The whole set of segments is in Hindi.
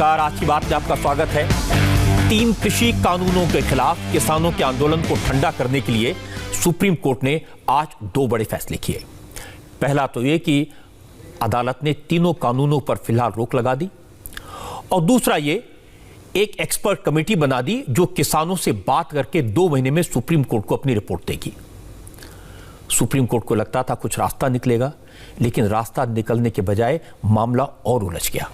नमस्कार, आज की बात में आपका स्वागत है। 3 कृषि कानूनों के खिलाफ किसानों के आंदोलन को ठंडा करने के लिए सुप्रीम कोर्ट ने आज 2 बड़े फैसले किए। पहला तो यह कि अदालत ने तीनों कानूनों पर फिलहाल रोक लगा दी, और दूसरा ये एक एक्सपर्ट कमेटी बना दी जो किसानों से बात करके 2 महीने में सुप्रीम कोर्ट को अपनी रिपोर्ट देगी। सुप्रीम कोर्ट को लगता था कुछ रास्ता निकलेगा, लेकिन रास्ता निकलने के बजाय मामला और उलझ गया।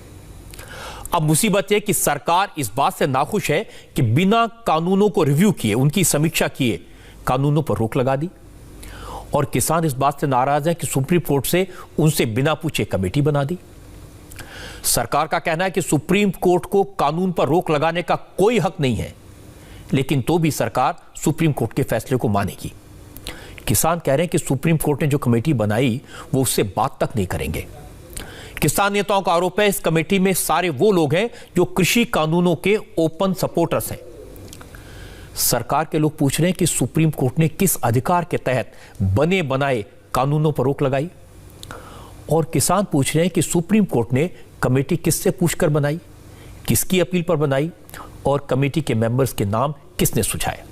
अब मुसीबत है कि सरकार इस बात से नाखुश है कि बिना कानूनों को रिव्यू किए, उनकी समीक्षा किए, कानूनों पर रोक लगा दी, और किसान इस बात से नाराज है कि सुप्रीम कोर्ट से उनसे बिना पूछे कमेटी बना दी। सरकार का कहना है कि सुप्रीम कोर्ट को कानून पर रोक लगाने का कोई हक नहीं है, लेकिन तो भी सरकार सुप्रीम कोर्ट के फैसले को मानेगी। किसान कह रहे हैं कि सुप्रीम कोर्ट ने जो कमेटी बनाई वो उससे बात तक नहीं करेंगे। किसान नेताओं का आरोप है इस कमेटी में सारे वो लोग हैं जो कृषि कानूनों के ओपन सपोर्टर्स हैं। सरकार के लोग पूछ रहे हैं कि सुप्रीम कोर्ट ने किस अधिकार के तहत बने बनाए कानूनों पर रोक लगाई, और किसान पूछ रहे हैं कि सुप्रीम कोर्ट ने कमेटी किससे पूछकर बनाई, किसकी अपील पर बनाई, और कमेटी के मेंबर्स के नाम किसने सुझाए।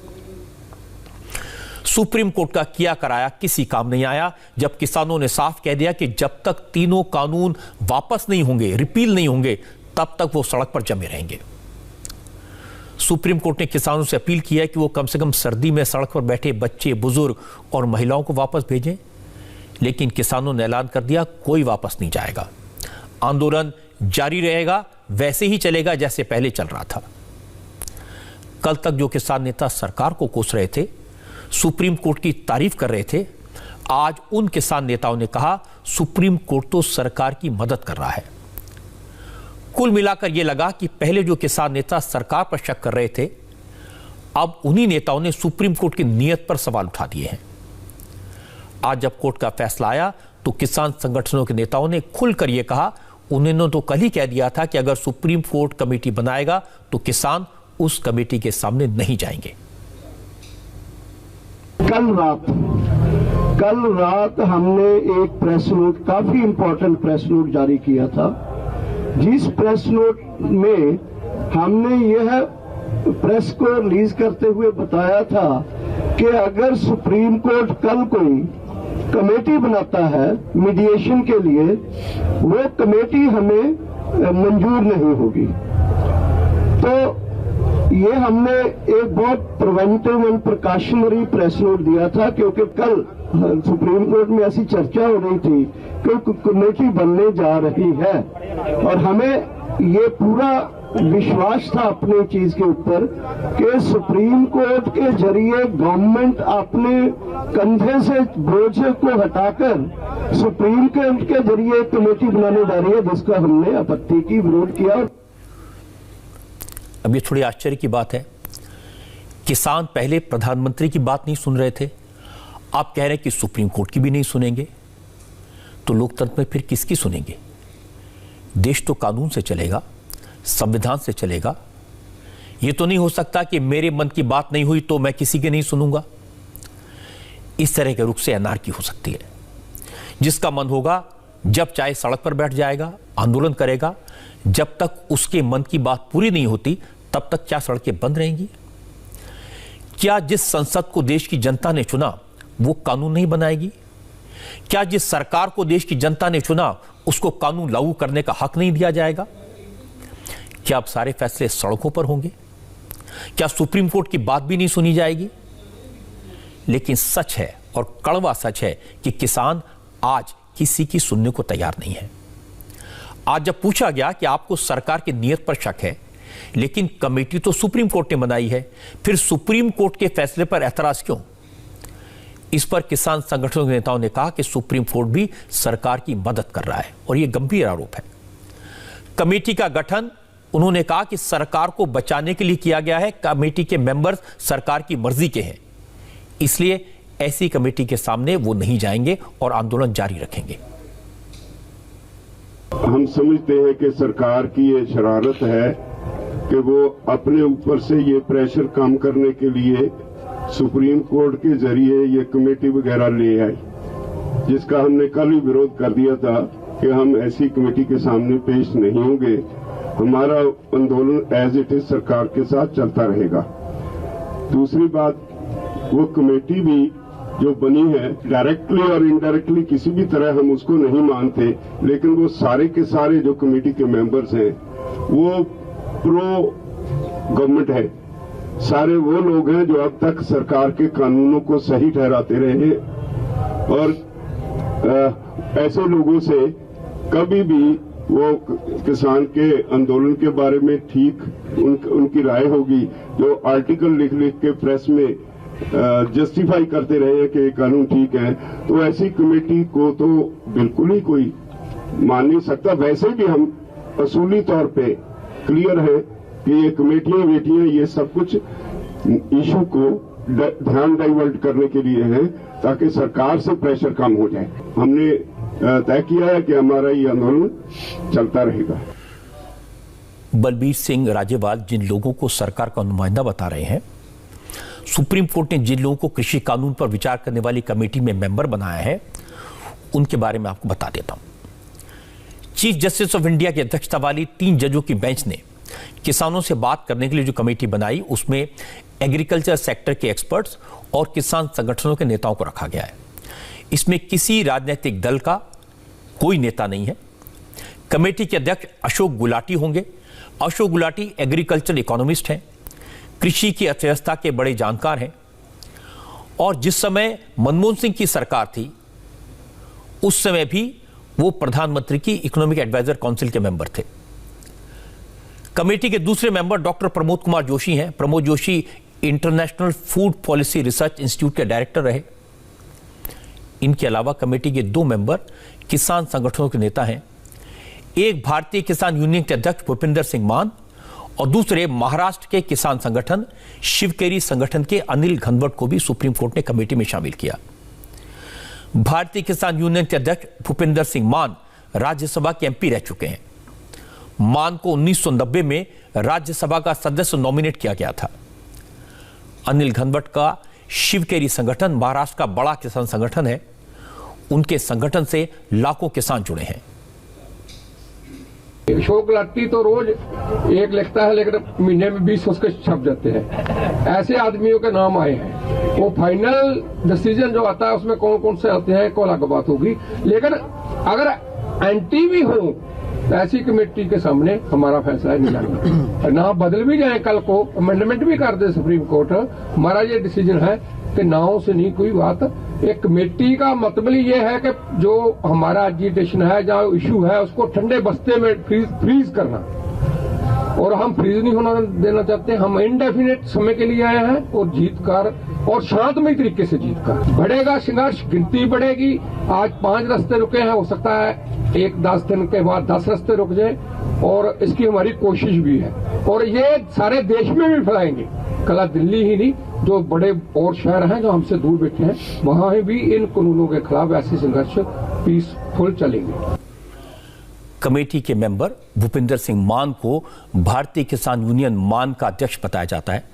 सुप्रीम कोर्ट का किया कराया किसी काम नहीं आया, जब किसानों ने साफ कह दिया कि जब तक तीनों कानून वापस नहीं होंगे, रिपील नहीं होंगे, तब तक वो सड़क पर जमे रहेंगे। सुप्रीम कोर्ट ने किसानों से अपील की है कि वो कम से कम सर्दी में सड़क पर बैठे बच्चे, बुजुर्ग और महिलाओं को वापस भेजें, लेकिन किसानों ने ऐलान कर दिया कोई वापस नहीं जाएगा। आंदोलन जारी रहेगा, वैसे ही चलेगा जैसे पहले चल रहा था। कल तक जो किसान नेता सरकार को कोस रहे थे, सुप्रीम कोर्ट की तारीफ कर रहे थे, आज उन किसान नेताओं ने कहा सुप्रीम कोर्ट तो सरकार की मदद कर रहा है। कुल मिलाकर यह लगा कि पहले जो किसान नेता सरकार पर शक कर रहे थे, अब उन्हीं नेताओं ने सुप्रीम कोर्ट की नीयत पर सवाल उठा दिए हैं। आज जब कोर्ट का फैसला आया तो किसान संगठनों के नेताओं ने खुलकर यह कहा, उन्होंने तो कल ही कह दिया था कि अगर सुप्रीम कोर्ट कमेटी बनाएगा तो किसान उस कमेटी के सामने नहीं जाएंगे। कल रात हमने एक प्रेस नोट, काफी इंपॉर्टेंट प्रेस नोट जारी किया था, जिस प्रेस नोट में हमने यह प्रेस को रिलीज करते हुए बताया था कि अगर सुप्रीम कोर्ट कल कोई कमेटी बनाता है मीडिएशन के लिए, वो कमेटी हमें मंजूर नहीं होगी। तो ये हमने एक बहुत preventive and precautionary press note दिया था, क्योंकि कल सुप्रीम कोर्ट में ऐसी चर्चा हो रही थी कि कमेटी बनने जा रही है, और हमें ये पूरा विश्वास था अपनी चीज के ऊपर कि सुप्रीम कोर्ट के जरिए गवर्नमेंट अपने कंधे से बोझ को हटाकर सुप्रीम कोर्ट के जरिए कमेटी बनाने जा रही है, जिसका हमने आपत्ति की, विरोध किया। अब ये थोड़ी आश्चर्य की बात है, किसान पहले प्रधानमंत्री की बात नहीं सुन रहे थे, आप कह रहे हैं कि सुप्रीम कोर्ट की भी नहीं सुनेंगे, तो लोकतंत्र में फिर किसकी सुनेंगे? देश तो कानून से चलेगा, संविधान से चलेगा। ये तो नहीं हो सकता कि मेरे मन की बात नहीं हुई तो मैं किसी की नहीं सुनूंगा। इस तरह के रुख से अनार्की हो सकती है। जिसका मन होगा जब चाहे सड़क पर बैठ जाएगा, आंदोलन करेगा, जब तक उसके मन की बात पूरी नहीं होती तब तक क्या सड़कें बंद रहेंगी? क्या जिस संसद को देश की जनता ने चुना वो कानून नहीं बनाएगी? क्या जिस सरकार को देश की जनता ने चुना उसको कानून लागू करने का हक नहीं दिया जाएगा? क्या अब सारे फैसले सड़कों पर होंगे? क्या सुप्रीम कोर्ट की बात भी नहीं सुनी जाएगी? लेकिन सच है, और कड़वा सच है, कि किसान आज किसी की सुनने को तैयार नहीं है। आज जब पूछा गया कि आपको सरकार की नीयत पर शक है, लेकिन कमेटी तो सुप्रीम कोर्ट ने बनाई है, फिर सुप्रीम कोर्ट के फैसले पर एतराज क्यों? इस पर किसान संगठनों के नेताओं ने कहा कि सुप्रीम कोर्ट भी सरकार की मदद कर रहा है, और यह गंभीर आरोप है। कमेटी का गठन उन्होंने कहा कि सरकार को बचाने के लिए किया गया है, कमेटी के मेंबर्स सरकार की मर्जी के हैं, इसलिए ऐसी कमेटी के सामने वो नहीं जाएंगे और आंदोलन जारी रखेंगे। हम समझते हैं कि सरकार की ये शरारत है कि वो अपने ऊपर से ये प्रेशर कम करने के लिए सुप्रीम कोर्ट के जरिए ये कमेटी वगैरह ले आई, जिसका हमने कल ही विरोध कर दिया था कि हम ऐसी कमेटी के सामने पेश नहीं होंगे। हमारा आंदोलन एज इट इज सरकार के साथ चलता रहेगा। दूसरी बात, वो कमेटी भी जो बनी है, डायरेक्टली और इनडायरेक्टली किसी भी तरह हम उसको नहीं मानते, लेकिन वो सारे के सारे जो कमेटी के मेंबर्स हैं वो प्रो गवर्नमेंट है। सारे वो लोग हैं जो अब तक सरकार के कानूनों को सही ठहराते रहे हैं और ऐसे लोगों से कभी भी वो किसान के आंदोलन के बारे में ठीक उनकी राय होगी जो आर्टिकल लिख लिख के प्रेस में जस्टिफाई करते रहे हैं कि ये कानून ठीक है, तो ऐसी कमेटी को तो बिल्कुल ही कोई मान नहीं सकता। वैसे भी हम असूली तौर पे क्लियर है कि ये कमेटियां ये सब कुछ इशू को ध्यान डाइवर्ट करने के लिए है ताकि सरकार से प्रेशर कम हो जाए। हमने तय किया है कि हमारा ये आंदोलन चलता रहेगा। बलबीर सिंह राजेवाल जिन लोगों को सरकार का नुमाइंदा बता रहे हैं, सुप्रीम कोर्ट ने जिन लोगों को कृषि कानून पर विचार करने वाली कमेटी में मेंबर बनाया है, उनके बारे में आपको बता देता हूं। चीफ जस्टिस ऑफ इंडिया की अध्यक्षता वाली 3 जजों की बेंच ने किसानों से बात करने के लिए जो कमेटी बनाई, उसमें एग्रीकल्चर सेक्टर के एक्सपर्ट्स और किसान संगठनों के नेताओं को रखा गया है। इसमें किसी राजनीतिक दल का कोई नेता नहीं है। कमेटी के अध्यक्ष अशोक गुलाटी होंगे। अशोक गुलाटी एग्रीकल्चर इकोनॉमिस्ट हैं, कृषि की अर्थव्यवस्था के बड़े जानकार हैं और जिस समय मनमोहन सिंह की सरकार थी उस समय भी वो प्रधानमंत्री की इकोनॉमिक एडवाइजर काउंसिल के मेंबर थे। कमेटी के दूसरे मेंबर डॉक्टर प्रमोद कुमार जोशी हैं। Pramod Joshi international food policy research institute के डायरेक्टर रहे। इनके अलावा कमेटी के 2 मेंबर किसान संगठनों के नेता हैं। एक भारतीय किसान यूनियन के अध्यक्ष भूपिंदर सिंह मान और दूसरे महाराष्ट्र के किसान संगठन शिवकेरी संगठन के अनिल घनवट को भी सुप्रीम कोर्ट ने कमेटी में शामिल किया। भारतीय किसान यूनियन के अध्यक्ष भूपिंदर सिंह मान राज्यसभा के एमपी रह चुके हैं। मान को 1990 में राज्यसभा का सदस्य नॉमिनेट किया गया था। अनिल घनवट का शिवकेरी संगठन महाराष्ट्र का बड़ा किसान संगठन है। उनके संगठन से लाखों किसान जुड़े हैं। अशोक गुलाटी तो रोज एक लिखता है, लेकिन महीने में 20 उसके छप जाते हैं। ऐसे आदमियों के नाम आए हैं। वो फाइनल डिसीजन जो आता है उसमें कौन कौन से आते हैं को अलग बात होगी, लेकिन अगर एंटी भी हो तो ऐसी कमेटी के सामने हमारा फैसला नहीं लगना। ना बदल भी जाए, कल को अमेंडमेंट भी कर दे सुप्रीम कोर्ट, हमारा ये डिसीजन है कि नाव से नहीं कोई बात। एक कमेटी का मतलब ये है कि जो हमारा एजिटेशन है, जो इशू है, उसको ठंडे बस्ते में फ्रीज करना, और हम फ्रीज नहीं होना देना चाहते। हम इंडेफिनेट समय के लिए आए हैं और जीतकर और शांतमय तरीके से जीतकर बढ़ेगा संघर्ष, गिनती बढ़ेगी। आज 5 रास्ते रुके हैं, हो सकता है 10 दिन के बाद 10 रास्ते रुक जाए, और इसकी हमारी कोशिश भी है और ये सारे देश में भी फैलाएंगे। कला दिल्ली ही नहीं, जो बड़े और शहर हैं जो हमसे दूर बैठे हैं, वहां भी इन कानूनों के खिलाफ ऐसे संघर्ष पीसफुल चलेंगे। कमेटी के मेंबर भूपिंदर सिंह मान को भारतीय किसान यूनियन मान का अध्यक्ष बताया जाता है।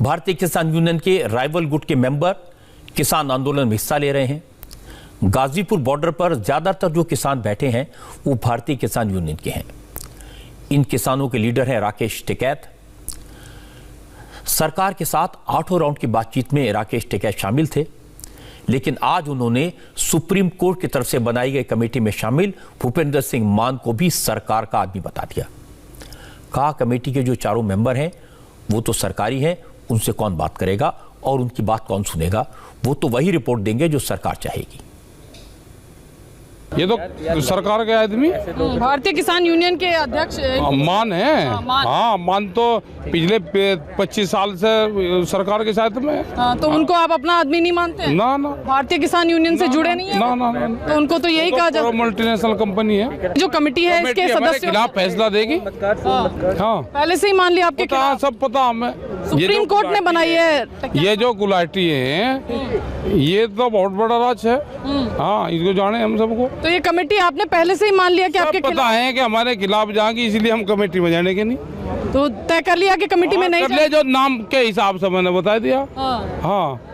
भारतीय किसान यूनियन के राइवल गुट के मेंबर किसान आंदोलन में हिस्सा ले रहे हैं। गाजीपुर बॉर्डर पर ज्यादातर जो किसान बैठे हैं वो भारतीय किसान यूनियन के हैं। इन किसानों के लीडर हैं राकेश टिकैत। सरकार के साथ 8 राउंड की बातचीत में राकेश टिकैत शामिल थे, लेकिन आज उन्होंने सुप्रीम कोर्ट की तरफ से बनाई गई कमेटी में शामिल भूपेंद्र सिंह मान को भी सरकार का आदमी बता दिया। कहा कमेटी के जो 4 मेंबर हैं वो तो सरकारी हैं, उनसे कौन बात करेगा और उनकी बात कौन सुनेगा? वो तो वही रिपोर्ट देंगे जो सरकार चाहेगी। ये तो सरकार के आदमी भारतीय किसान यूनियन के अध्यक्ष मान है। हाँ, मान तो पिछले 25 साल से सरकार के साथ में। तो उनको आप अपना आदमी नहीं मानते? ना ना, भारतीय किसान यूनियन से जुड़े नहीं है? ना ना ना, तो उनको तो यही कहा जाता है मल्टीनेशनल कंपनी है। जो कमेटी है इसके सदस्यों खिलाफ फैसला देगी। हाँ, पहले से ही मान लिया आपके खिलाफ? सब पता हमें। सुप्रीम कोर्ट ने बनाई है। ये जो गुलाटी है ये तो बहुत बड़ा राज है। हाँ, इसको जाने हम सबको। तो ये कमेटी आपने पहले से ही मान लिया कि आपके पता है कि हमारे खिलाफ जाएंगी, इसलिए हम कमेटी में जाने के नहीं। तो तय कर लिया कि कमेटी में नहीं कर लिया, जो नाम के हिसाब से मैंने बता दिया।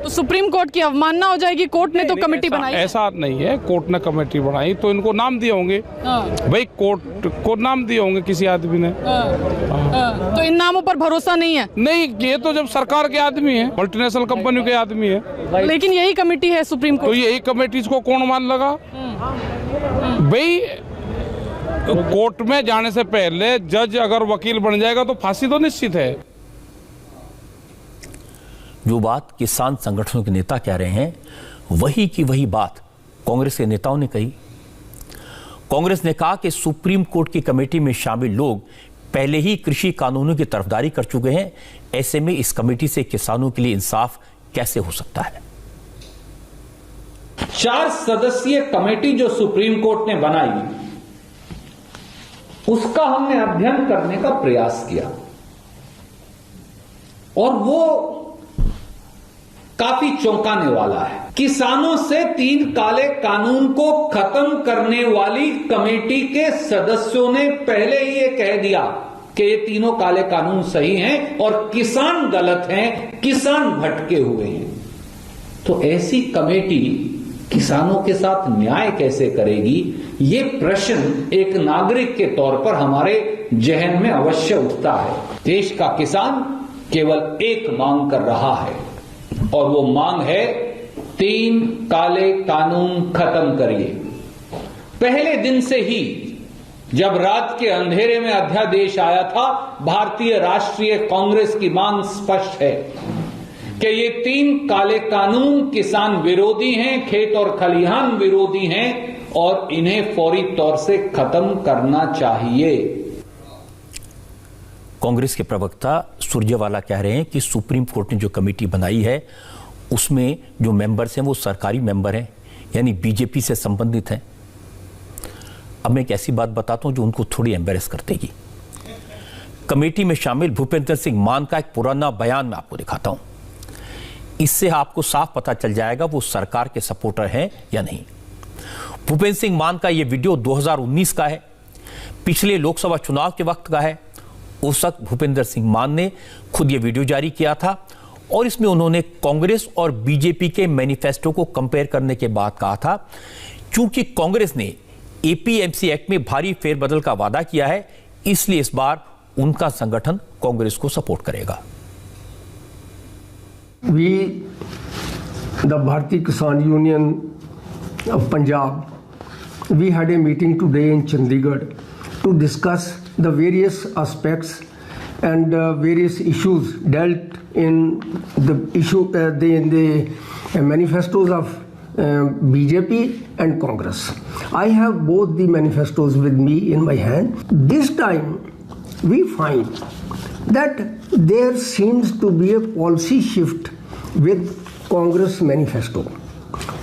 तो सुप्रीम कोर्ट की अवमानना हो जाएगी, कोर्ट ने तो कमेटी बनाई। ऐसा नहीं है, कोर्ट ने कमेटी बनाई तो इनको नाम दिए होंगे, भाई कोर्ट को नाम दिए होंगे किसी आदमी ने। तो इन नामों पर भरोसा नहीं है? नहीं, ये तो जब सरकार के आदमी है, मल्टीनेशनल कंपनी के आदमी है। लेकिन यही कमेटी है सुप्रीम कोर्ट, तो यही कमेटी इसको कौन मान लगा? भाई कोर्ट में जाने से पहले जज अगर वकील बन जाएगा तो फांसी तो निश्चित है। जो बात किसान संगठनों के नेता कह रहे हैं, वही की वही बात कांग्रेस के नेताओं ने कही। कांग्रेस ने कहा कि सुप्रीम कोर्ट की कमेटी में शामिल लोग पहले ही कृषि कानूनों की तरफदारी कर चुके हैं। ऐसे में इस कमेटी से किसानों के लिए इंसाफ कैसे हो सकता है? 4 सदस्यीय कमेटी जो सुप्रीम कोर्ट ने बनाई, उसका हमने अध्ययन करने का प्रयास किया और वो काफी चौंकाने वाला है। किसानों से 3 काले कानून को खत्म करने वाली कमेटी के सदस्यों ने पहले ही ये कह दिया कि ये तीनों काले कानून सही हैं और किसान गलत हैं, किसान भटके हुए हैं। तो ऐसी कमेटी किसानों के साथ न्याय कैसे करेगी, ये प्रश्न एक नागरिक के तौर पर हमारे जहन में अवश्य उठता है। देश का किसान केवल एक मांग कर रहा है और वो मांग है 3 काले कानून खत्म करिए। पहले दिन से ही जब रात के अंधेरे में अध्यादेश आया था, भारतीय राष्ट्रीय कांग्रेस की मांग स्पष्ट है कि ये 3 काले कानून किसान विरोधी हैं, खेत और खलिहान विरोधी हैं और इन्हें फौरी तौर से खत्म करना चाहिए। कांग्रेस के प्रवक्ता सुरजेवाला कह रहे हैं कि सुप्रीम कोर्ट ने जो कमेटी बनाई है उसमें जो मेंबर्स हैं वो सरकारी मेंबर हैं, यानी बीजेपी से संबंधित हैं। अब मैं एक ऐसी बात बताता हूं जो उनको थोड़ी एम्बेरस कर देगी। कमेटी में शामिल भूपेंद्र सिंह मान का एक पुराना बयान मैं आपको दिखाता हूं। इससे आपको साफ पता चल जाएगा वो सरकार के सपोर्टर हैं या नहीं। भूपेंद्र सिंह मान का यह वीडियो 2019 का है, पिछले लोकसभा चुनाव के वक्त का है। उस वक्त भूपेंद्र सिंह मान ने खुद यह वीडियो जारी किया था और इसमें उन्होंने कांग्रेस और बीजेपी के मैनिफेस्टो को कंपेयर करने के बाद कहा था, क्योंकि कांग्रेस ने एपीएमसी एक्ट में भारी फेरबदल का वादा किया है, इसलिए इस बार उनका संगठन कांग्रेस को सपोर्ट करेगा। We, the Bharatiya Kisan Union of Punjab, we had a meeting today in Chandigarh to discuss the various aspects and various issues dealt in the issue in the manifestos of BJP and Congress. I have both the manifestos with me in my hand. This time we find that there seems to be a policy shift with Congress manifesto.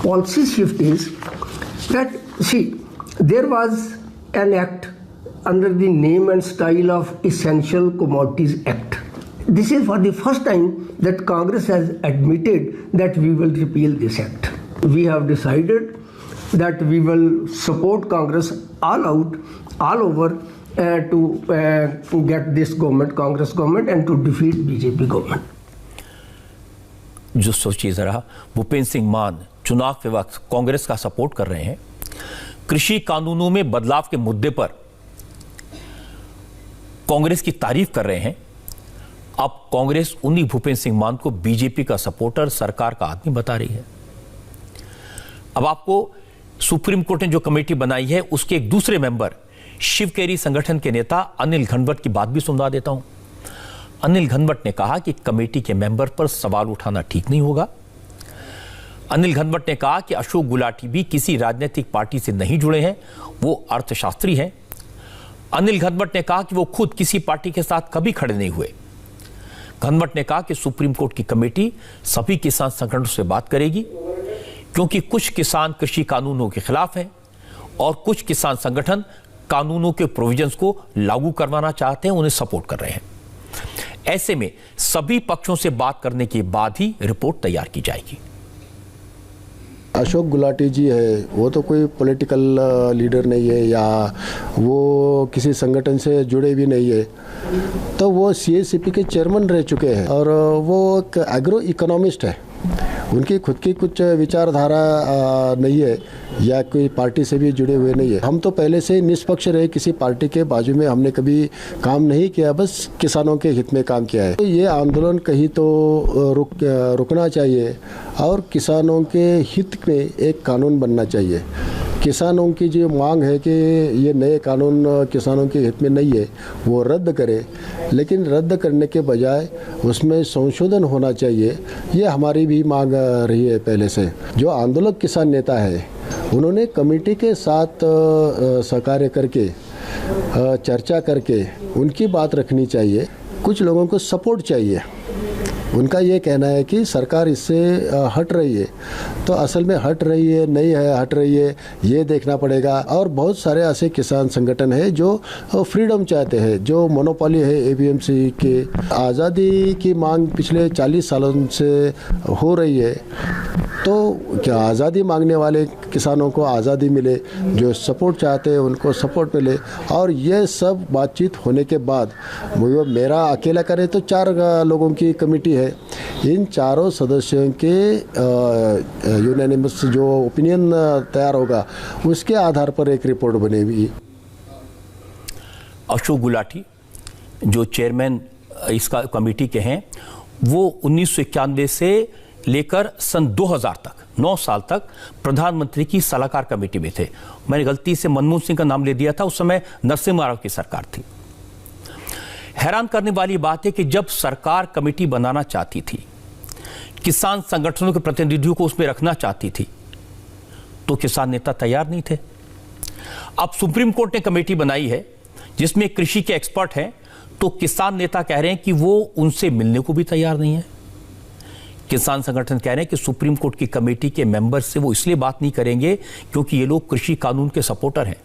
Policy shift is that, see, there was an act under the name and style of Essential Commodities Act. This is for the first time that Congress has admitted that we will repeal this act. We have decided that we will support Congress all out, all over to get this government, Congress government, and to defeat BJP government. जो सोचिए जरा, भूपेंद्र सिंह मान चुनाव के वक्त कांग्रेस का सपोर्ट कर रहे हैं, कृषि कानूनों में बदलाव के मुद्दे पर कांग्रेस की तारीफ कर रहे हैं। अब कांग्रेस उन्हीं भूपेंद्र सिंह मान को बीजेपी का सपोर्टर, सरकार का आदमी बता रही है। अब आपको सुप्रीम कोर्ट ने जो कमेटी बनाई है उसके एक दूसरे मेंबर शिवकेरी संगठन के नेता अनिल घनवट की बात भी सुनवा देता हूं। अनिल घनवट ने कहा कि कमेटी के मेंबर पर सवाल उठाना ठीक नहीं होगा। अनिल घनवट ने कहा कि अशोक गुलाटी भी किसी राजनीतिक पार्टी से नहीं जुड़े हैं, वो अर्थशास्त्री हैं। अनिल घनवट ने कहा कि वो खुद किसी पार्टी के साथ कभी खड़े नहीं हुए। घनवट ने कहा कि सुप्रीम कोर्ट की कमेटी सभी किसान संगठनों से बात करेगी, क्योंकि कुछ किसान कृषि कानूनों के खिलाफ हैं और कुछ किसान संगठन कानूनों के प्रोविजंस को लागू करवाना चाहते हैं, उन्हें सपोर्ट कर रहे हैं। ऐसे में सभी पक्षों से बात करने के बाद ही रिपोर्ट तैयार की जाएगी। अशोक गुलाटी जी है, वो तो कोई पॉलिटिकल लीडर नहीं है या वो किसी संगठन से जुड़े भी नहीं है। तो वो CSCP के चेयरमैन रह चुके हैं और वो एक एग्रो इकोनॉमिस्ट है। उनकी खुद की कुछ विचारधारा नहीं है या कोई पार्टी से भी जुड़े हुए नहीं है। हम तो पहले से निष्पक्ष रहे, किसी पार्टी के बाजू में हमने कभी काम नहीं किया, बस किसानों के हित में काम किया है। तो ये आंदोलन कहीं तो रुकना चाहिए और किसानों के हित में एक कानून बनना चाहिए। किसानों की जो मांग है कि ये नए कानून किसानों के हित में नहीं है, वो रद्द करे, लेकिन रद्द करने के बजाय उसमें संशोधन होना चाहिए। ये हमारी भी मांग रही है पहले से। जो आंदोलक किसान नेता है, उन्होंने कमेटी के साथ सहकार्य करके चर्चा करके उनकी बात रखनी चाहिए। कुछ लोगों को सपोर्ट चाहिए। उनका ये कहना है कि सरकार इससे हट रही है, तो असल में हट रही है नहीं है, हट रही है ये देखना पड़ेगा। और बहुत सारे ऐसे किसान संगठन हैं जो फ्रीडम चाहते हैं, जो मोनोपोली है APMC के। आज़ादी की मांग पिछले 40 सालों से हो रही है, तो क्या आज़ादी मांगने वाले किसानों को आज़ादी मिले, जो सपोर्ट चाहते हैं उनको सपोर्ट मिले। और ये सब बातचीत होने के बाद वो मेरा अकेला करे तो 4 लोगों की कमेटी है, इन चारों सदस्यों के यूनानिमस जो ओपिनियन तैयार होगा उसके आधार पर एक रिपोर्ट बनेगी। अशोक गुलाटी जो चेयरमैन इसका कमेटी के हैं, वो 1991 से लेकर सन 2000 तक 9 साल तक प्रधानमंत्री की सलाहकार कमेटी में थे। मैंने गलती से मनमोहन सिंह का नाम ले दिया था, उस समय नरसिम्हा राव की सरकार थी। हैरान करने वाली बात है कि जब सरकार कमेटी बनाना चाहती थी, किसान संगठनों के प्रतिनिधियों को उसमें रखना चाहती थी, तो किसान नेता तैयार नहीं थे। अब सुप्रीम कोर्ट ने कमेटी बनाई है जिसमें कृषि के एक्सपर्ट हैं, तो किसान नेता कह रहे हैं कि वो उनसे मिलने को भी तैयार नहीं है। किसान संगठन कह रहे हैं कि सुप्रीम कोर्ट की कमेटी के मेंबर से वो इसलिए बात नहीं करेंगे क्योंकि ये लोग कृषि कानून के सपोर्टर हैं।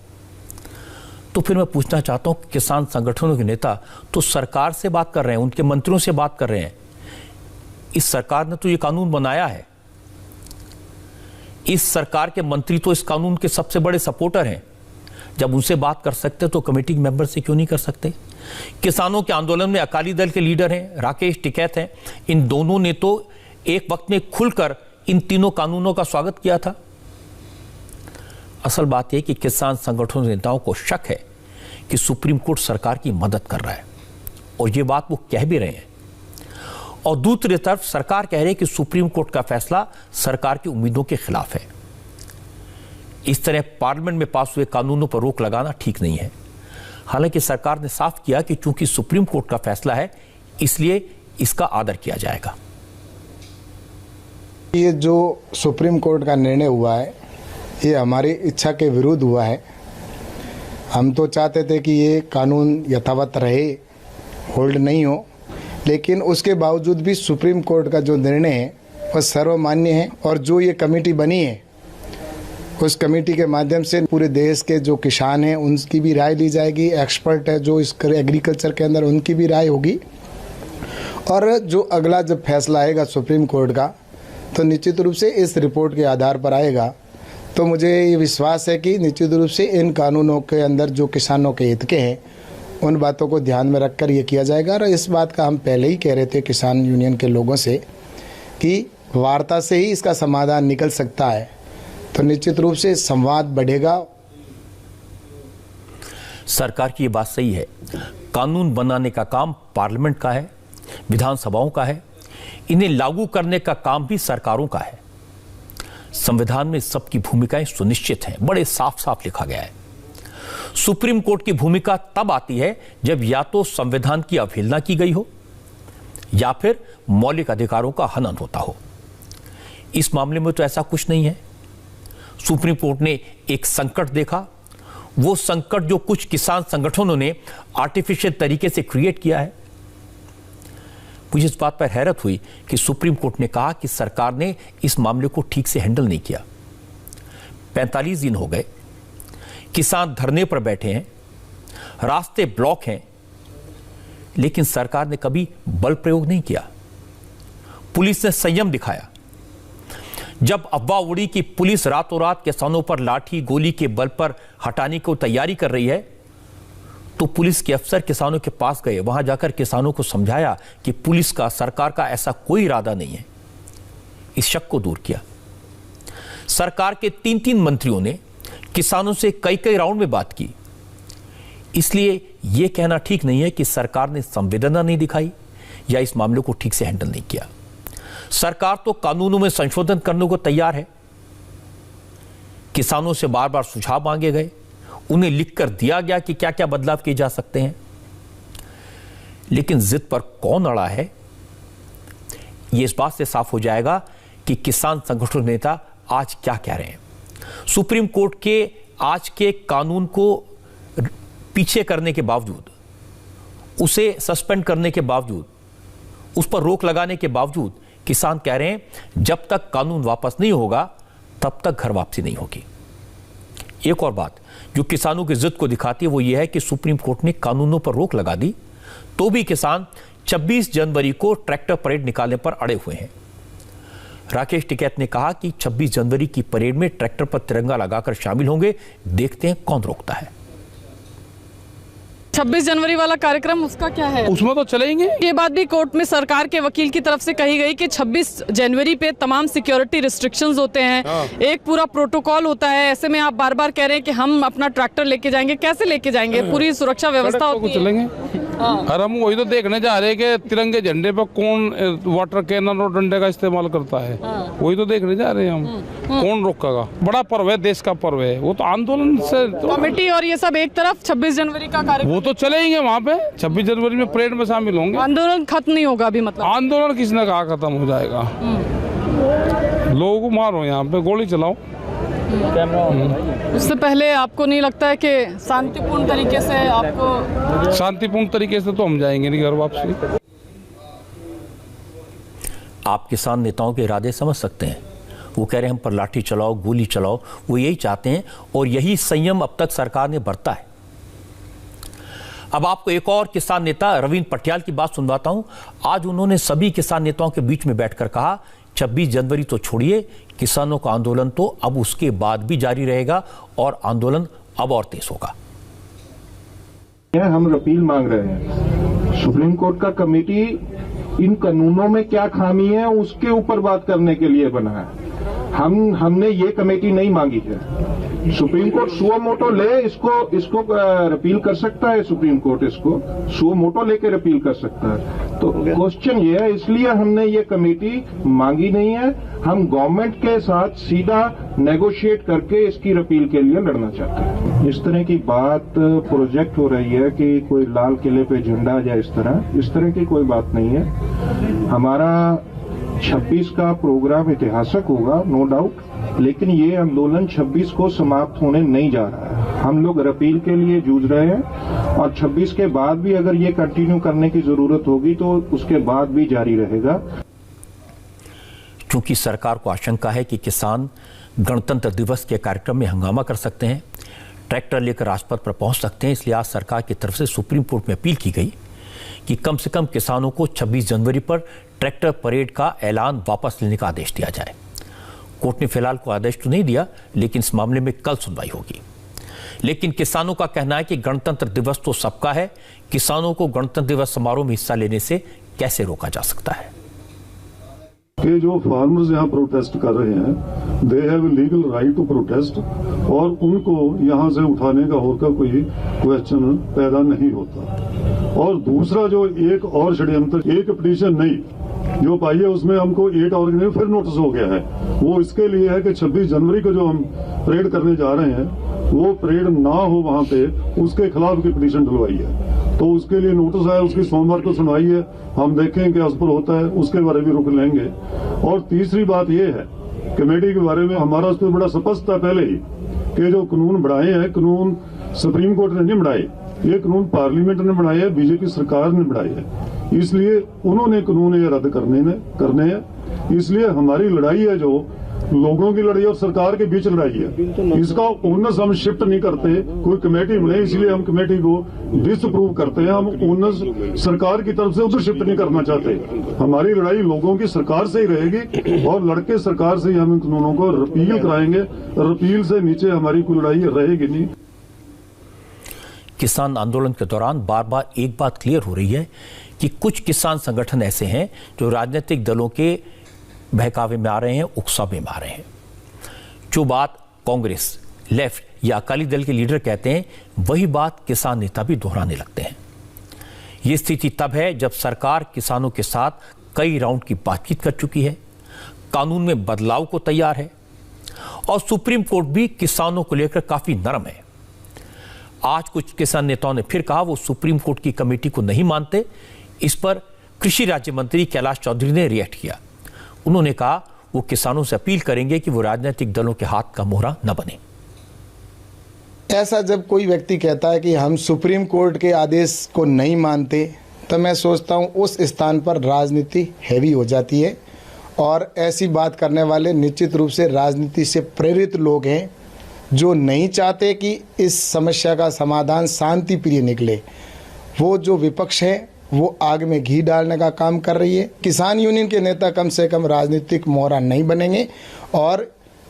तो फिर मैं पूछना चाहता हूं, किसान संगठनों के नेता तो सरकार से बात कर रहे हैं, उनके मंत्रियों से बात कर रहे हैं। इस सरकार ने तो ये कानून बनाया है, इस सरकार के मंत्री तो इस कानून के सबसे बड़े सपोर्टर हैं। जब उनसे बात कर सकते तो कमेटी के मेंबर से क्यों नहीं कर सकते? किसानों के आंदोलन में अकाली दल के लीडर हैं, राकेश टिकैत हैं, इन दोनों ने तो एक वक्त में खुलकर इन तीनों कानूनों का स्वागत किया था। असल बात यह कि किसान संगठनों नेताओं को शक है कि सुप्रीम कोर्ट सरकार की मदद कर रहा है, और यह बात वो कह भी रहे हैं। और दूसरी तरफ सरकार कह रही है कि सुप्रीम कोर्ट का फैसला सरकार की उम्मीदों के खिलाफ है। इस तरह पार्लियामेंट में पास हुए कानूनों पर रोक लगाना ठीक नहीं है। हालांकि सरकार ने साफ किया कि चूंकि सुप्रीम कोर्ट का फैसला है, इसलिए इसका आदर किया जाएगा। ये जो सुप्रीम कोर्ट का निर्णय हुआ है, ये हमारी इच्छा के विरुद्ध हुआ है। हम तो चाहते थे कि ये कानून यथावत रहे, होल्ड नहीं हो, लेकिन उसके बावजूद भी सुप्रीम कोर्ट का जो निर्णय है वह सर्वमान्य है। और जो ये कमेटी बनी है, उस कमेटी के माध्यम से पूरे देश के जो किसान हैं उनकी भी राय ली जाएगी, एक्सपर्ट है जो इस एग्रीकल्चर के अंदर उनकी भी राय होगी। और जो अगला जब फैसला आएगा सुप्रीम कोर्ट का, तो निश्चित रूप से इस रिपोर्ट के आधार पर आएगा। तो मुझे ये विश्वास है कि निश्चित रूप से इन कानूनों के अंदर जो किसानों के हित के हैं, उन बातों को ध्यान में रखकर ये किया जाएगा। और इस बात का हम पहले ही कह रहे थे किसान यूनियन के लोगों से कि वार्ता से ही इसका समाधान निकल सकता है। तो निश्चित रूप से संवाद बढ़ेगा। सरकार की ये बात सही है, कानून बनाने का काम पार्लियामेंट का है, विधानसभाओं का है, इन्हें लागू करने का काम भी सरकारों का है। संविधान में सबकी भूमिकाएं सुनिश्चित हैं, बड़े साफ साफ लिखा गया है। सुप्रीम कोर्ट की भूमिका तब आती है जब या तो संविधान की अवहेलना की गई हो या फिर मौलिक अधिकारों का हनन होता हो। इस मामले में तो ऐसा कुछ नहीं है। सुप्रीम कोर्ट ने एक संकट देखा, वो संकट जो कुछ किसान संगठनों ने आर्टिफिशियल तरीके से क्रिएट किया है। मुझे इस बात पर हैरत हुई कि सुप्रीम कोर्ट ने कहा कि सरकार ने इस मामले को ठीक से हैंडल नहीं किया। 45 दिन हो गए, किसान धरने पर बैठे हैं, रास्ते ब्लॉक हैं, लेकिन सरकार ने कभी बल प्रयोग नहीं किया। पुलिस ने संयम दिखाया। जब अफवाह उड़ी कि पुलिस रातों रात किसानों पर लाठी गोली के बल पर हटाने की तैयारी कर रही है, तो पुलिस के अफसर किसानों के पास गए, वहां जाकर किसानों को समझाया कि पुलिस का, सरकार का ऐसा कोई इरादा नहीं है। इस शक को दूर किया। सरकार के 3-3 मंत्रियों ने किसानों से कई राउंड में बात की। इसलिए यह कहना ठीक नहीं है कि सरकार ने संवेदना नहीं दिखाई या इस मामले को ठीक से हैंडल नहीं किया। सरकार तो कानूनों में संशोधन करने को तैयार है। किसानों से बार बार सुझाव मांगे गए, उन्हें लिखकर दिया गया कि क्या क्या बदलाव किए जा सकते हैं, लेकिन जिद पर कौन अड़ा है, यह इस बात से साफ हो जाएगा कि किसान संगठन नेता आज क्या कह रहे हैं। सुप्रीम कोर्ट के आज के कानून को पीछे करने के बावजूद, उसे सस्पेंड करने के बावजूद, उस पर रोक लगाने के बावजूद किसान कह रहे हैं जब तक कानून वापस नहीं होगा तब तक घर वापसी नहीं होगी। एक और बात जो किसानों की जिद को दिखाती है वो ये है कि सुप्रीम कोर्ट ने कानूनों पर रोक लगा दी तो भी किसान 26 जनवरी को ट्रैक्टर परेड निकालने पर अड़े हुए हैं। राकेश टिकैत ने कहा कि 26 जनवरी की परेड में ट्रैक्टर पर तिरंगा लगाकर शामिल होंगे, देखते हैं कौन रोकता है। 26 जनवरी वाला कार्यक्रम उसका क्या है? उसमें तो चलेंगे। ये बात भी कोर्ट में सरकार के वकील की तरफ से कही गई कि 26 जनवरी पे तमाम सिक्योरिटी रिस्ट्रिक्शंस होते हैं, एक पूरा प्रोटोकॉल होता है। ऐसे में आप बार बार कह रहे हैं कि हम अपना ट्रैक्टर लेके जाएंगे, कैसे लेके जाएंगे? पूरी सुरक्षा व्यवस्था होती है। चलेंगे और हम वही तो देखने जा रहे हैं कि तिरंगे झंडे पर कौन वाटर कैनन और डंडे का इस्तेमाल करता है, वही तो देखने जा रहे हैं हम। कौन रोकेगा? बड़ा पर्व है, देश का पर्व है, वो तो आंदोलन से कमेटी और ये सब एक तरफ, 26 जनवरी का कार्यक्रम वो तो चलेंगे वहाँ पे। 26 जनवरी में परेड में शामिल होंगे। आंदोलन खत्म नहीं होगा अभी? मतलब आंदोलन किसने कहा खत्म हो जाएगा? लोगों को मारो, यहाँ पे गोली चलाओ। उससे पहले आपको नहीं लगता है कि शांतिपूर्ण तरीके से आपको? शांतिपूर्ण तरीके से तो हम जाएंगे नहीं घर वापसी। आप किसान नेताओं के इरादे समझ सकते हैं। वो कह रहे हैं हम पर लाठी चलाओ, गोली चलाओ, वो यही चाहते हैं और यही संयम अब तक सरकार ने बरता है। अब आपको एक और किसान नेता रवींद्र पटियाल की बात सुनवाता हूं। आज उन्होंने सभी किसान नेताओं के बीच में बैठकर कहा 26 जनवरी तो छोड़िए, किसानों का आंदोलन तो अब उसके बाद भी जारी रहेगा और आंदोलन अब और तेज होगा। हम अपील मांग रहे हैं, सुप्रीम कोर्ट का कमेटी इन कानूनों में क्या खामी है उसके ऊपर बात करने के लिए बना है। हमने ये कमेटी नहीं मांगी है। सुप्रीम कोर्ट सुओ मोटो ले, इसको अपील कर सकता है। सुप्रीम कोर्ट इसको सुओ मोटो लेकर अपील कर सकता है। तो क्वेश्चन ये है, इसलिए हमने ये कमेटी मांगी नहीं है। हम गवर्नमेंट के साथ सीधा नेगोशिएट करके इसकी अपील के लिए लड़ना चाहते हैं। इस तरह की बात प्रोजेक्ट हो रही है कि कोई लाल किले पे झंडा जाए, इस तरह की कोई बात नहीं है। हमारा 26 का प्रोग्राम ऐतिहासिक होगा, नो डाउट, लेकिन ये आंदोलन 26 को समाप्त होने नहीं जा रहा है। हम लोग अपील के लिए जूझ रहे हैं और 26 के बाद भी अगर ये कंटिन्यू करने की जरूरत होगी तो उसके बाद भी जारी रहेगा। क्योंकि सरकार को आशंका है कि किसान गणतंत्र दिवस के कार्यक्रम में हंगामा कर सकते हैं, ट्रैक्टर लेकर राजपथ पर पहुंच सकते हैं, इसलिए आज सरकार की तरफ से सुप्रीम कोर्ट में अपील की गई कि कम से कम किसानों को 26 जनवरी पर ट्रैक्टर परेड का ऐलान वापस लेने का आदेश दिया जाए। कोर्ट ने फिलहाल कोई आदेश तो नहीं दिया, लेकिन इस मामले में कल सुनवाई होगी। लेकिन किसानों का कहना है कि गणतंत्र दिवस तो सबका है, किसानों को गणतंत्र दिवस समारोह में हिस्सा लेने से कैसे रोका जा सकता है? कि जो फार्मर्स यहाँ प्रोटेस्ट कर रहे हैं, they have legal right to protest, और उनको यहाँ से उठाने का और का कोई क्वेश्चन पैदा नहीं होता। और दूसरा जो एक और षड्यंत्र, एक पिटीशन नहीं जो पाई है उसमें हमको 8 ऑर्गेनाइजेशन फिर नोटिस हो गया है। वो इसके लिए है कि 26 जनवरी को जो हम परेड करने जा रहे हैं वो परेड ना हो वहां पे, उसके खिलाफ की पिटीशन डलवाई है। तो उसके लिए नोटिस आया, उसकी सोमवार को सुनवाई है, हम देखें क्या उस पर होता है, उसके बारे में रुक लेंगे। और तीसरी बात ये है, कमेटी के बारे में हमारा उस पर बड़ा स्पष्ट था पहले ही कि जो कानून बढ़ाए हैं, कानून सुप्रीम कोर्ट ने नहीं बढ़ाए, ये कानून पार्लियामेंट ने बढ़ाए हैं, बीजेपी सरकार ने बढ़ाए हैं, इसलिए उन्होंने कानून ये रद्द करने हैं। इसलिए हमारी लड़ाई है जो लोगों की लड़ाई और सरकार के बीच लड़ाई है। इसका ओनस हम शिफ्ट नहीं करते, कोई कमेटी बने इसलिए हम कमेटी को डिसअप्रूव करते हैं। हम ओनस सरकार की तरफ से उधर शिफ्ट नहीं करना चाहते। हमारी लड़ाई लोगों की सरकार से ही रहेगी और लड़के सरकार से ही हम इन कानूनों को रिपील कराएंगे। रिपील से नीचे हमारी कोई लड़ाई रहेगी नहीं। किसान आंदोलन के दौरान बार बार एक बात क्लियर हो रही है कि कुछ किसान संगठन ऐसे हैं जो राजनीतिक दलों के बहकावे में आ रहे हैं, उकसावे में आ रहे हैं। जो बात कांग्रेस, लेफ्ट या अकाली दल के लीडर कहते हैं, वही बात किसान नेता भी दोहराने लगते हैं। यह स्थिति तब है जब सरकार किसानों के साथ कई राउंड की बातचीत कर चुकी है, कानून में बदलाव को तैयार है और सुप्रीम कोर्ट भी किसानों को लेकर काफी नरम है। आज कुछ किसान नेताओं ने फिर कहा वो सुप्रीम कोर्ट की कमेटी को नहीं मानते। इस पर कृषि राज्य मंत्री कैलाश चौधरी ने रिएक्ट किया। उन्होंने कहा वो किसानों से अपील करेंगे कि वो राजनीतिक दलों के हाथ का मोहरा न बने। ऐसा जब कोई व्यक्ति कहता है कि हम सुप्रीम कोर्ट के आदेश को नहीं मानते, तो मैं सोचता हूं उस स्थान पर राजनीति हैवी हो जाती है और ऐसी बात करने वाले निश्चित रूप से राजनीति से प्रेरित लोग हैं जो नहीं चाहते कि इस समस्या का समाधान शांति प्रिय निकले। वो जो विपक्ष है वो आग में घी डालने का काम कर रही है। किसान यूनियन के नेता कम से कम राजनीतिक मोहरा नहीं बनेंगे और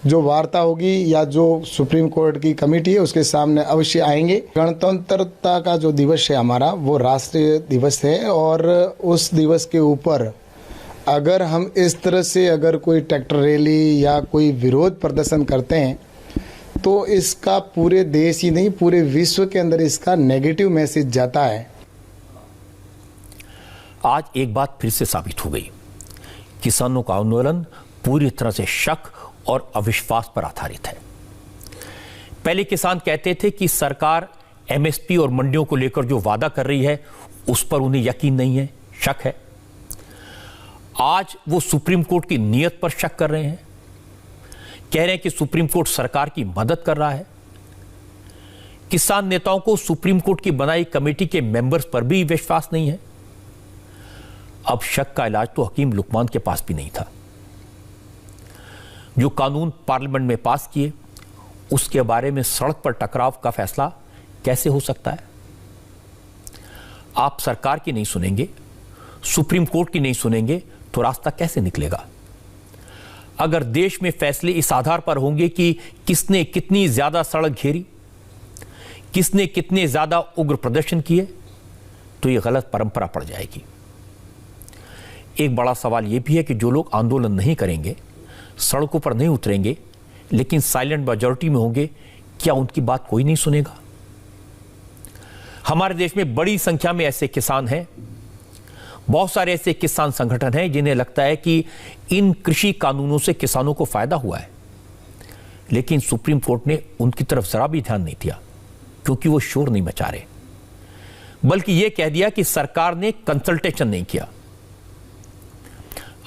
जो वार्ता होगी या जो सुप्रीम कोर्ट की कमेटी है उसके सामने अवश्य आएंगे। गणतंत्रता का जो दिवस है हमारा, वो राष्ट्रीय दिवस है और उस दिवस के ऊपर अगर हम इस तरह से अगर कोई ट्रैक्टर रैली या कोई विरोध प्रदर्शन करते हैं तो इसका पूरे देश ही नहीं पूरे विश्व के अंदर इसका नेगेटिव मैसेज जाता है। आज एक बात फिर से साबित हो गई, किसानों का आंदोलन पूरी तरह से शक और अविश्वास पर आधारित है। पहले किसान कहते थे कि सरकार एमएसपी और मंडियों को लेकर जो वादा कर रही है उस पर उन्हें यकीन नहीं है, शक है। आज वो सुप्रीम कोर्ट की नीयत पर शक कर रहे हैं, कह रहे हैं कि सुप्रीम कोर्ट सरकार की मदद कर रहा है। किसान नेताओं को सुप्रीम कोर्ट की बनाई कमेटी के मेंबर्स पर भी विश्वास नहीं है। अब शक का इलाज तो हकीम लुकमान के पास भी नहीं था। जो कानून पार्लियामेंट में पास किए उसके बारे में सड़क पर टकराव का फैसला कैसे हो सकता है? आप सरकार की नहीं सुनेंगे, सुप्रीम कोर्ट की नहीं सुनेंगे तो रास्ता कैसे निकलेगा? अगर देश में फैसले इस आधार पर होंगे कि किसने कितनी ज्यादा सड़क घेरी, किसने कितने ज्यादा उग्र प्रदर्शन किए, तो यह गलत परंपरा पड़ जाएगी। एक बड़ा सवाल यह भी है कि जो लोग आंदोलन नहीं करेंगे, सड़कों पर नहीं उतरेंगे, लेकिन साइलेंट मेजॉरिटी में होंगे, क्या उनकी बात कोई नहीं सुनेगा? हमारे देश में बड़ी संख्या में ऐसे किसान हैं, बहुत सारे ऐसे किसान संगठन हैं जिन्हें लगता है कि इन कृषि कानूनों से किसानों को फायदा हुआ है, लेकिन सुप्रीम कोर्ट ने उनकी तरफ जरा भी ध्यान नहीं दिया क्योंकि वो शोर नहीं मचा रहे, बल्कि यह कह दिया कि सरकार ने कंसल्टेशन नहीं किया।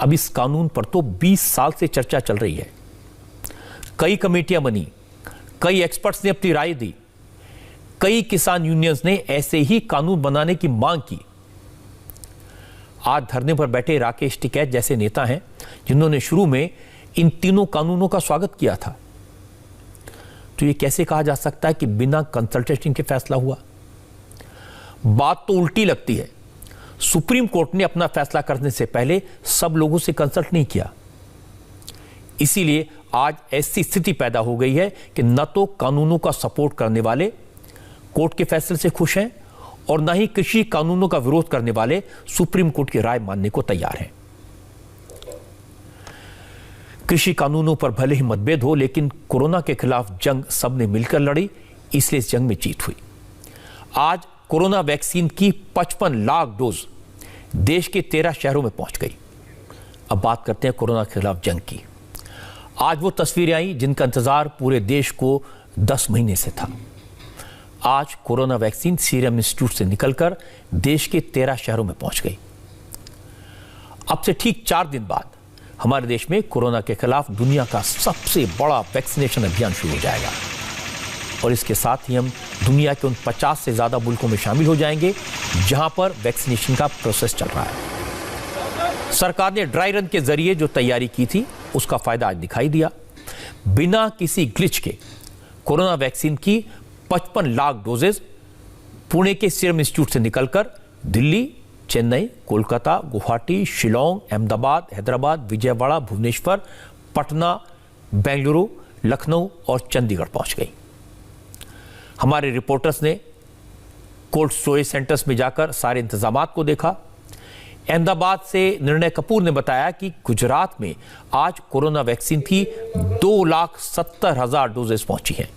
अब इस कानून पर तो 20 साल से चर्चा चल रही है, कई कमेटियां बनी, कई एक्सपर्ट्स ने अपनी राय दी, कई किसान यूनियंस ने ऐसे ही कानून बनाने की मांग की। आज धरने पर बैठे राकेश टिकैत जैसे नेता हैं जिन्होंने शुरू में इन तीनों कानूनों का स्वागत किया था। तो यह कैसे कहा जा सकता है कि बिना कंसल्टेशन के फैसला हुआ? बात तो उल्टी लगती है। सुप्रीम कोर्ट ने अपना फैसला करने से पहले सब लोगों से कंसल्ट नहीं किया। इसीलिए आज ऐसी स्थिति पैदा हो गई है कि न तो कानूनों का सपोर्ट करने वाले कोर्ट के फैसले से खुश हैं और न ही कृषि कानूनों का विरोध करने वाले सुप्रीम कोर्ट की राय मानने को तैयार हैं। कृषि कानूनों पर भले ही मतभेद हो, लेकिन कोरोना के खिलाफ जंग सबने मिलकर लड़ी, इसलिए इस जंग में जीत हुई। आज कोरोना वैक्सीन की 55 लाख डोज देश के 13 शहरों में पहुंच गई। अब बात करते हैं कोरोना के खिलाफ जंग की। आज वो तस्वीरें आई जिनका इंतजार पूरे देश को 10 महीने से था। आज कोरोना वैक्सीन सीरम इंस्टीट्यूट से निकलकर देश के 13 शहरों में पहुंच गई। अब से ठीक 4 दिन बाद हमारे देश में कोरोना के खिलाफ दुनिया का सबसे बड़ा वैक्सीनेशन अभियान शुरू हो जाएगा और इसके साथ ही हम दुनिया के उन 50 से ज्यादा मुल्कों में शामिल हो जाएंगे जहां पर वैक्सीनेशन का प्रोसेस चल रहा है। सरकार ने ड्राई रन के जरिए जो तैयारी की थी उसका फायदा आज दिखाई दिया। बिना किसी ग्लिच के कोरोना वैक्सीन की 55 लाख डोजेज पुणे के सीरम इंस्टीट्यूट से निकलकर दिल्ली, चेन्नई, कोलकाता, गुवाहाटी, शिलोंग, अहमदाबाद, हैदराबाद, विजयवाड़ा, भुवनेश्वर, पटना, बेंगलुरु, लखनऊ और चंडीगढ़ पहुंच गई। हमारे रिपोर्टर्स ने कोल्ड स्टोरेज सेंटर्स में जाकर सारे इंतजामात को देखा। अहमदाबाद से निर्णय कपूर ने बताया कि गुजरात में आज कोरोना वैक्सीन की 2,70,000 डोजेस पहुंची हैं।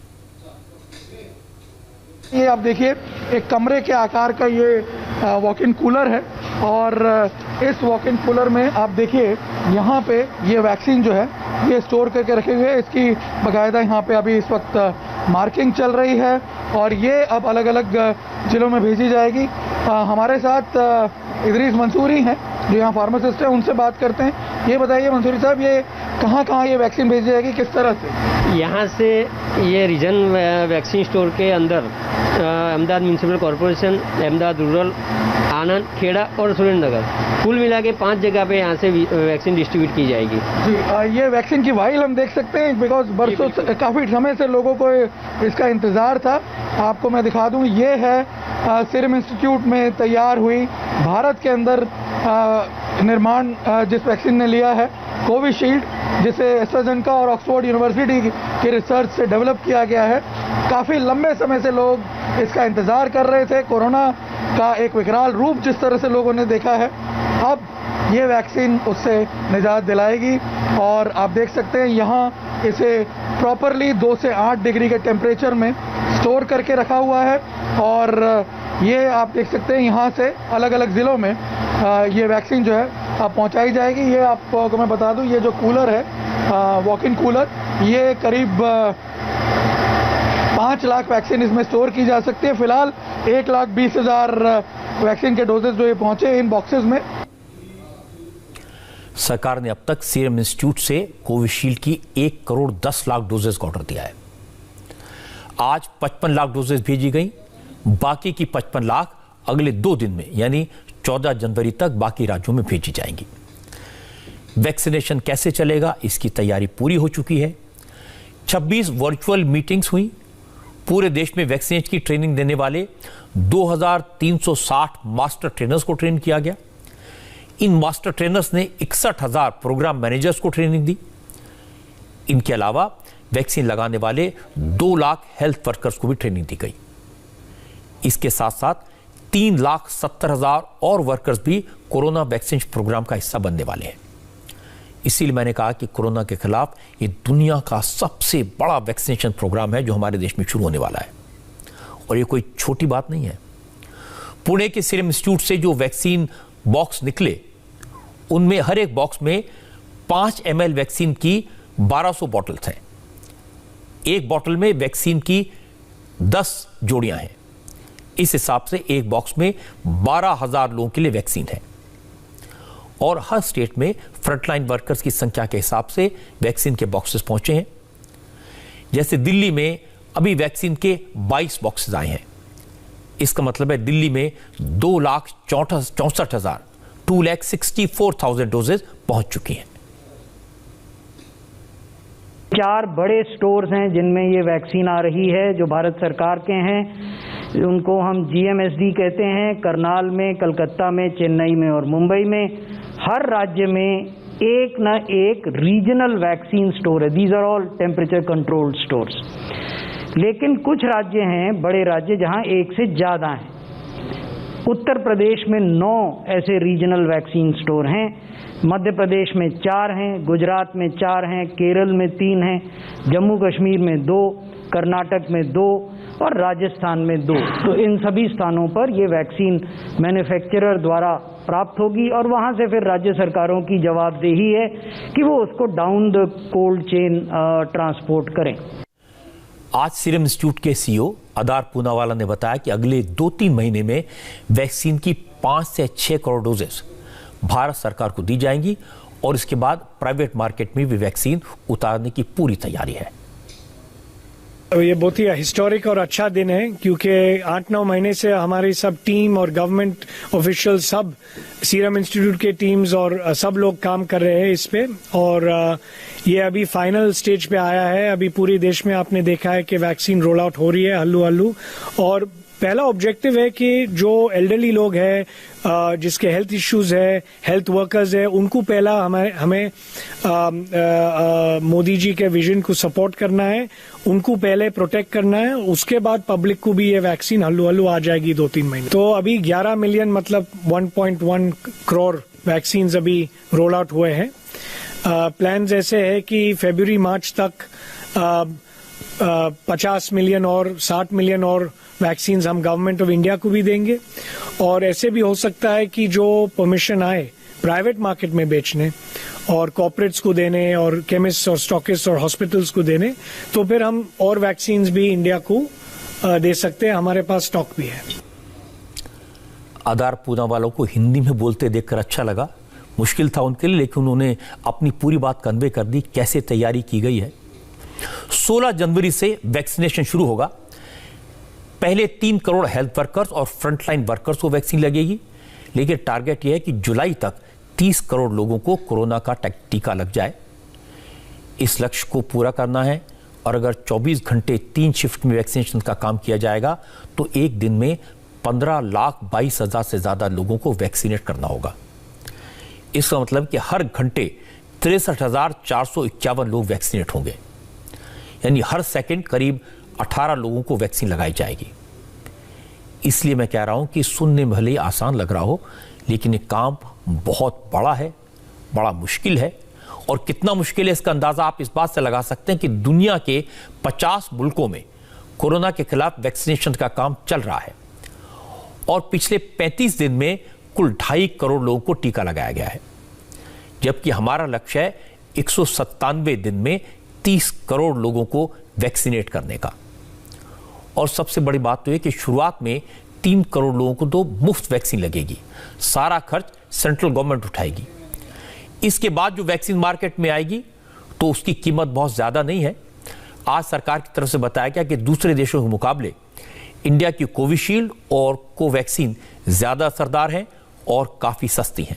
ये आप देखिए, एक कमरे के आकार का ये वॉक इन कूलर है और इस वॉक इन कूलर में आप देखिए यहाँ पे ये वैक्सीन जो है ये स्टोर करके रखे हुए हैं। इसकी बाकायदा यहाँ पे अभी इस वक्त मार्किंग चल रही है और ये अब अलग अलग जिलों में भेजी जाएगी। हमारे साथ इदरीस मंसूरी हैं जो यहाँ फार्मासिस्ट हैं, उनसे बात करते हैं। ये बताइए मंसूरी साहब, ये कहाँ ये वैक्सीन भेजी जाएगी, किस तरह से? यहाँ से ये रीजन वैक्सीन स्टोर के अंदर Ahmedabad municipal corporation, Ahmedabad rural, Anand, Kheda और सुरेंद्रनगर, कुल मिला के 5 जगह पे यहाँ से वैक्सीन डिस्ट्रीब्यूट की जाएगी। जी, ये वैक्सीन की वाइल हम देख सकते हैं, बिकॉज बरसों काफ़ी समय से लोगों को इसका इंतज़ार था। आपको मैं दिखा दूँ, ये है सीरम इंस्टीट्यूट में तैयार हुई, भारत के अंदर निर्माण जिस वैक्सीन ने लिया है, कोविशील्ड, जिसे एस्ट्राजेनेका और ऑक्सफोर्ड यूनिवर्सिटी के रिसर्च से डेवलप किया गया है। काफ़ी लंबे समय से लोग इसका इंतज़ार कर रहे थे। कोरोना का एक विकराल रूप जिस तरह से लोगों ने देखा है, अब ये वैक्सीन उससे निजात दिलाएगी। और आप देख सकते हैं यहाँ इसे प्रॉपरली 2 से 8 डिग्री के टेम्परेचर में स्टोर करके रखा हुआ है और ये आप देख सकते हैं यहाँ से अलग अलग ज़िलों में ये वैक्सीन जो है अब पहुँचाई जाएगी। ये आपको मैं बता दूँ, ये जो कूलर है वॉक इन कूलर, ये करीब 5 लाख वैक्सीन इसमें स्टोर की जा सकती है। फिलहाल 1,20,000 वैक्सीन के डोजेज जो ये पहुंचे इन बॉक्सेस में। सरकार ने अब तक सीरम इंस्टीट्यूट से कोविशील्ड की 1,10,00,000 डोजेज का ऑर्डर दिया है। आज 55 लाख डोजेज भेजी गई, बाकी की 55 लाख अगले 2 दिन में यानी 14 जनवरी तक बाकी राज्यों में भेजी जाएंगी। वैक्सीनेशन कैसे चलेगा, इसकी तैयारी पूरी हो चुकी है। 26 वर्चुअल मीटिंग्स हुई। पूरे देश में वैक्सीनेशन की ट्रेनिंग देने वाले 2,360 मास्टर ट्रेनर्स को ट्रेन किया गया। इन मास्टर ट्रेनर्स ने 61,000 प्रोग्राम मैनेजर्स को ट्रेनिंग दी। इनके अलावा वैक्सीन लगाने वाले 2 लाख हेल्थ वर्कर्स को भी ट्रेनिंग दी गई। इसके साथ साथ 3,70,000 और वर्कर्स भी कोरोना वैक्सीन प्रोग्राम का हिस्सा बनने वाले हैं। इसीलिए मैंने कहा कि कोरोना के खिलाफ ये दुनिया का सबसे बड़ा वैक्सीनेशन प्रोग्राम है जो हमारे देश में शुरू होने वाला है और ये कोई छोटी बात नहीं है। पुणे के सीरम इंस्टीट्यूट से जो वैक्सीन बॉक्स निकले, उनमें हर एक बॉक्स में 5 ml वैक्सीन की 1200 बॉटल्स हैं। एक बॉटल में वैक्सीन की 10 जोड़ियां हैं। इस हिसाब से एक बॉक्स में 12,000 लोगों के लिए वैक्सीन है और हर स्टेट में फ्रंटलाइन वर्कर्स की संख्या के हिसाब से वैक्सीन के बॉक्सेस पहुंचे हैं। जैसे दिल्ली में अभी वैक्सीन के 22 बॉक्सेस आए हैं। इसका मतलब है दिल्ली में 2,64,000 2,64,000 डोजेज पहुंच चुकी हैं। 4 बड़े स्टोर्स हैं जिनमें ये वैक्सीन आ रही है, जो भारत सरकार के हैं। उनको हम GMSD कहते हैं। करनाल में, कलकत्ता में, चेन्नई में और मुंबई में। हर राज्य में एक न एक रीजनल वैक्सीन स्टोर है। These are all temperature controlled stores. लेकिन कुछ राज्य हैं, बड़े राज्य, जहां एक से ज़्यादा हैं। उत्तर प्रदेश में 9 ऐसे रीजनल वैक्सीन स्टोर हैं। मध्य प्रदेश में 4 हैं, गुजरात में 4 हैं, केरल में 3 हैं, जम्मू कश्मीर में 2, कर्नाटक में 2 और राजस्थान में 2। तो इन सभी स्थानों पर ये वैक्सीन मैन्युफैक्चरर द्वारा प्राप्त होगी और वहाँ से फिर राज्य सरकारों की जवाबदेही है कि वो उसको down the cold chain transport करें। आज सीरम इंस्टीट्यूट के CEO अदार पूनावाला ने बताया कि अगले 2-3 महीने में वैक्सीन की 5 से 6 करोड़ डोजेस भारत सरकार को दी जाएंगी और इसके बाद प्राइवेट मार्केट में भी वैक्सीन उतारने की पूरी तैयारी है। ये बहुत ही हिस्टोरिक और अच्छा दिन है क्योंकि 8-9 महीने से हमारी सब टीम और गवर्नमेंट ऑफिशियल सब सीरम इंस्टीट्यूट के टीम्स और सब लोग काम कर रहे हैं इस पे और ये अभी फाइनल स्टेज पे आया है। अभी पूरे देश में आपने देखा है कि वैक्सीन रोल आउट हो रही है हल्लू हल्लू और पहला ऑब्जेक्टिव है कि जो एल्डरली लोग हैं जिसके हेल्थ इश्यूज है, हेल्थ वर्कर्स है, उनको पहला हमें मोदी जी के विजन को सपोर्ट करना है, उनको पहले प्रोटेक्ट करना है, उसके बाद पब्लिक को भी ये वैक्सीन हल्लू हल्लू आ जाएगी 2-3 महीने। तो अभी 11 मिलियन मतलब 1.1 करोड़ वैक्सीन अभी रोल आउट हुए हैं। प्लान्स ऐसे है कि फरवरी मार्च तक 50 मिलियन और 60 मिलियन और वैक्सीन हम गवर्नमेंट ऑफ इंडिया को भी देंगे और ऐसे भी हो सकता है कि जो परमिशन आए प्राइवेट मार्केट में बेचने और कॉर्पोरेट्स को देने और केमिस्ट और स्टॉकिस्ट और हॉस्पिटल्स को देने तो फिर हम और वैक्सीन भी इंडिया को दे सकते हैं। हमारे पास स्टॉक भी है। आधार पूना वालों को हिंदी में बोलते देखकर अच्छा लगा। मुश्किल था उनके लिए लेकिन उन्होंने अपनी पूरी बात कन्वे कर दी कैसे तैयारी की गई है। 16 जनवरी से वैक्सीनेशन शुरू होगा। पहले 3 करोड़ हेल्थ वर्कर्स और फ्रंटलाइन वर्कर्स को वैक्सीन लगेगी लेकिन टारगेट यह है कि जुलाई तक 30 करोड़ लोगों को कोरोना का टीका लग जाए। इस लक्ष्य को पूरा करना है और अगर 24 घंटे 3 शिफ्ट में वैक्सीनेशन का काम किया जाएगा तो एक दिन में 15,22,000 से ज्यादा लोगों को वैक्सीनेट करना होगा। इसका मतलब कि हर घंटे 63,451 लोग वैक्सीनेट होंगे, यानी हर सेकंड करीब 18 लोगों को वैक्सीन लगाई जाएगी। इसलिए मैं कह रहा हूं कि सुनने में भले आसान लग रहा हो लेकिन ये काम बहुत बड़ा है, बड़ा मुश्किल है। और कितना मुश्किल है इसका अंदाजा आप इस बात से लगा सकते हैं कि दुनिया के 50 मुल्कों में कोरोना के खिलाफ वैक्सीनेशन का काम चल रहा है और पिछले 35 दिन में कुल 2.5 करोड़ लोगों को टीका लगाया गया है, जबकि हमारा लक्ष्य है 197 दिन में 30 करोड़ लोगों को वैक्सीनेट करने का। और सबसे बड़ी बात तो यह कि शुरुआत में 3 करोड़ लोगों को तो मुफ्त वैक्सीन लगेगी, सारा खर्च सेंट्रल गवर्नमेंट उठाएगी। इसके बाद जो वैक्सीन मार्केट में आएगी तो उसकी कीमत बहुत ज्यादा नहीं है। आज सरकार की तरफ से बताया गया कि दूसरे देशों के मुकाबले इंडिया की कोविशील्ड और कोवैक्सीन ज्यादा असरदार हैं और काफी सस्ती हैं।